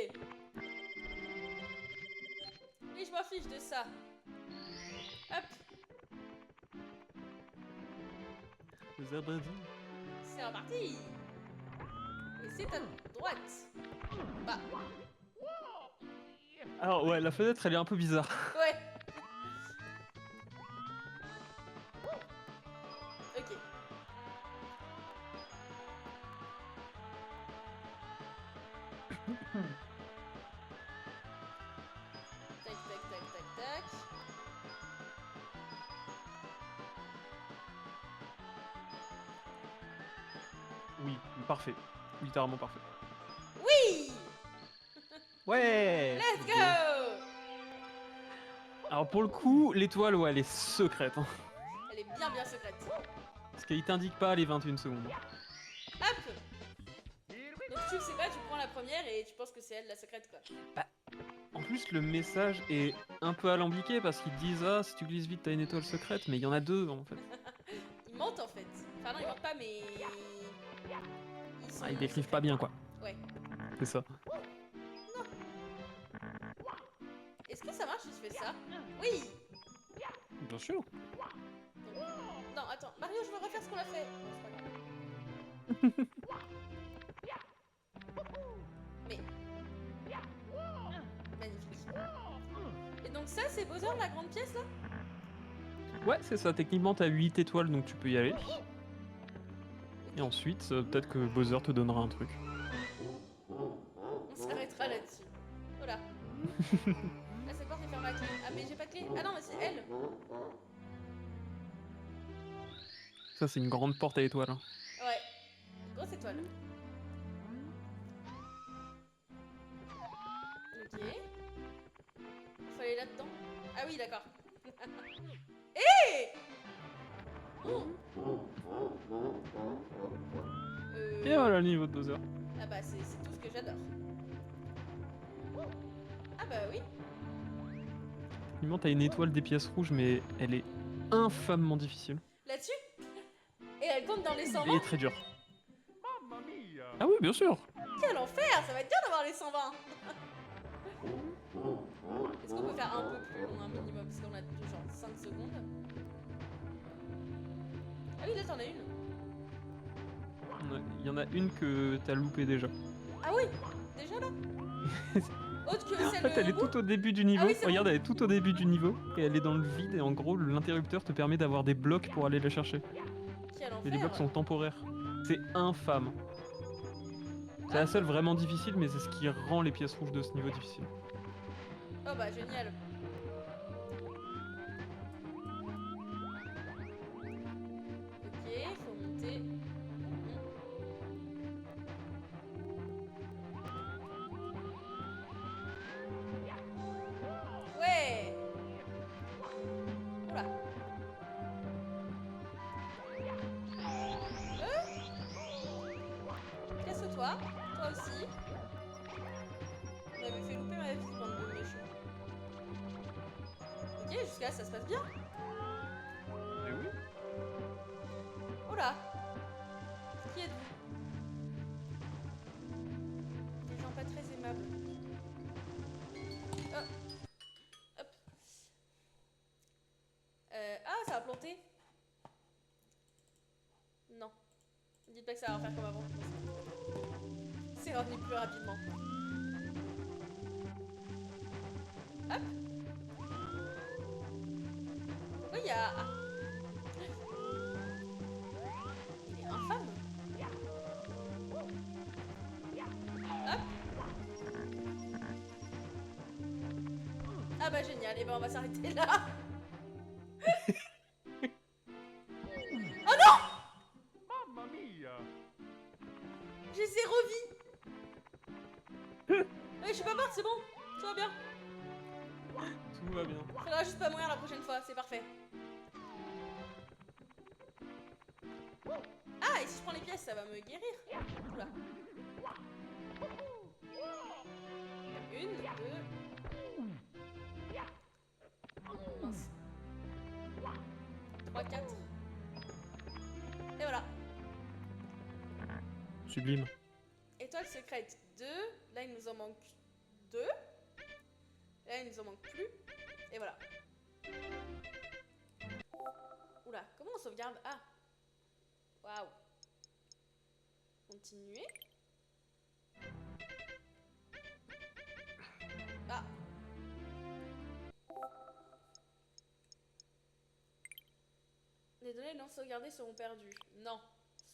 Oui, je m'en fiche de ça. Hop, c'est reparti. Et c'est à droite. Bah, Alors ouais, la fenêtre, elle est un peu bizarre. ouais. Ok. Tac, tac, tac, tac, tac. Oui, parfait. Littéralement parfait. Oui! Ouais. Let's go! Alors pour le coup, l'étoile, ouais, elle est secrète. Hein. Elle est bien bien secrète. Parce qu'il t'indique pas les 21 secondes. Hop! Donc tu le sais pas, tu prends la première et tu penses que c'est elle la secrète quoi. En plus, le message est un peu alambiqué parce qu'ils disent ah, si tu glisses vite, t'as une étoile secrète, mais il y en a deux en fait. Ils mentent en fait. Enfin non, ils mentent pas mais... Ah, ils décrivent pas bien quoi. Ouais. C'est ça. Est-ce que ça marche si je fais ça? Oui! Bien sûr. Donc... Non, attends. Mario, je veux refaire ce qu'on a fait. Non, c'est pas grave. Mais... Magnifique. Et donc ça, c'est Bowser, la grande pièce là? Ouais, c'est ça. Techniquement, t'as 8 étoiles donc tu peux y aller. Et ensuite, peut-être que Bowser te donnera un truc. On s'arrêtera là-dessus. Voilà. Là, cette porte est fermée à clé. Ah, mais j'ai pas de clé. Ah non, mais c'est elle. Ça, c'est une grande porte à étoiles. Hein. Ouais. Une grosse étoile. là-dedans. Ah oui, d'accord. Hé oh. Et voilà le niveau de Bowser. Ah bah c'est tout ce que j'adore. Ah bah oui. Effectivement, t'as une étoile des pièces rouges, mais elle est infamement difficile. Là-dessus. Et elle compte dans les 120. Et très dure. Ah oui, bien sûr. Quel enfer. Ça va être dur d'avoir les 120. Est-ce qu'on peut faire un peu plus long, un minimum? Parce qu'on a genre 5 secondes. Ah oui, là t'en as une. Il y en a une que t'as loupée déjà. Ah oui, déjà là. Autre que En celle fait, elle est au bout. tout au début du niveau. Ah oui, c'est Regarde, bon. elle est tout au début du niveau. Et elle est dans le vide. Et en gros, l'interrupteur te permet d'avoir des blocs pour aller la chercher. Quel Et les blocs enfer. sont temporaires. C'est infâme. C'est la seule vraiment difficile, mais c'est ce qui rend les pièces rouges de ce niveau difficile. Oh bah génial. Ok, faut monter. Ouais. Oula. Casse-toi, toi aussi. Vous m'avez fait louper ma vie, bande de méchants. Ok, jusqu'à là ça se passe bien. Et oui. Oh là. Qui êtes-vous? Des gens pas très aimables. Oh. Hop. Ah, ça a planté. Non. Ne dites pas que ça va refaire comme avant. C'est revenu plus rapidement. Hop. Pourquoi il y a... Ah. Il est infâme. Hop. Ah bah génial, et ben on va s'arrêter là. Oh non! J'ai 0 vie. Ouais, je suis pas morte, c'est bon. Tout va bien. Tout va bien. Faudra juste pas mourir la prochaine fois, c'est parfait. Ah, et si je prends les pièces, ça va me guérir. Oula. Une, deux. Mince. 3, 4. Et voilà. Sublime. Étoile secrète 2. Là, il nous en manque 2. Là, il nous en manque plus. Et voilà. Oula, comment on sauvegarde? Ah. Waouh. Continuer. Ah. Les données non sauvegardées seront perdues. Non.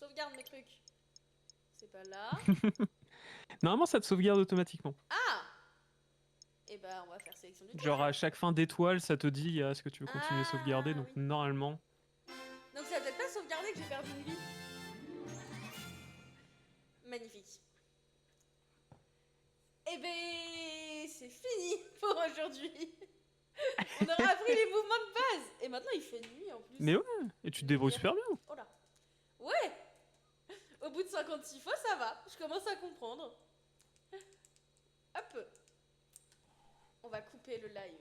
Sauvegarde mes trucs. C'est pas là. Normalement, ça te sauvegarde automatiquement. Ah. Et bah, on va faire sélection du Genre à chaque fin d'étoile, ça te dit est-ce que tu veux continuer à sauvegarder. Ah, Donc oui. normalement. Donc ça va peut-être pas sauvegarder que j'ai perdu une vie. Magnifique. Eh ben, c'est fini pour aujourd'hui. On aura appris les mouvements de base. Et maintenant, il fait nuit en plus. Mais ouais, et tu te débrouilles super bien. Oh là. Ouais. Au bout de 56 fois, ça va. Je commence à comprendre. Hop. On va couper le live.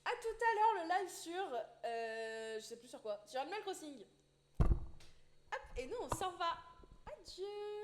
À tout à l'heure, le live sur... je sais plus sur quoi. Sur Animal Crossing. Hop, et nous, on s'en va. Adieu.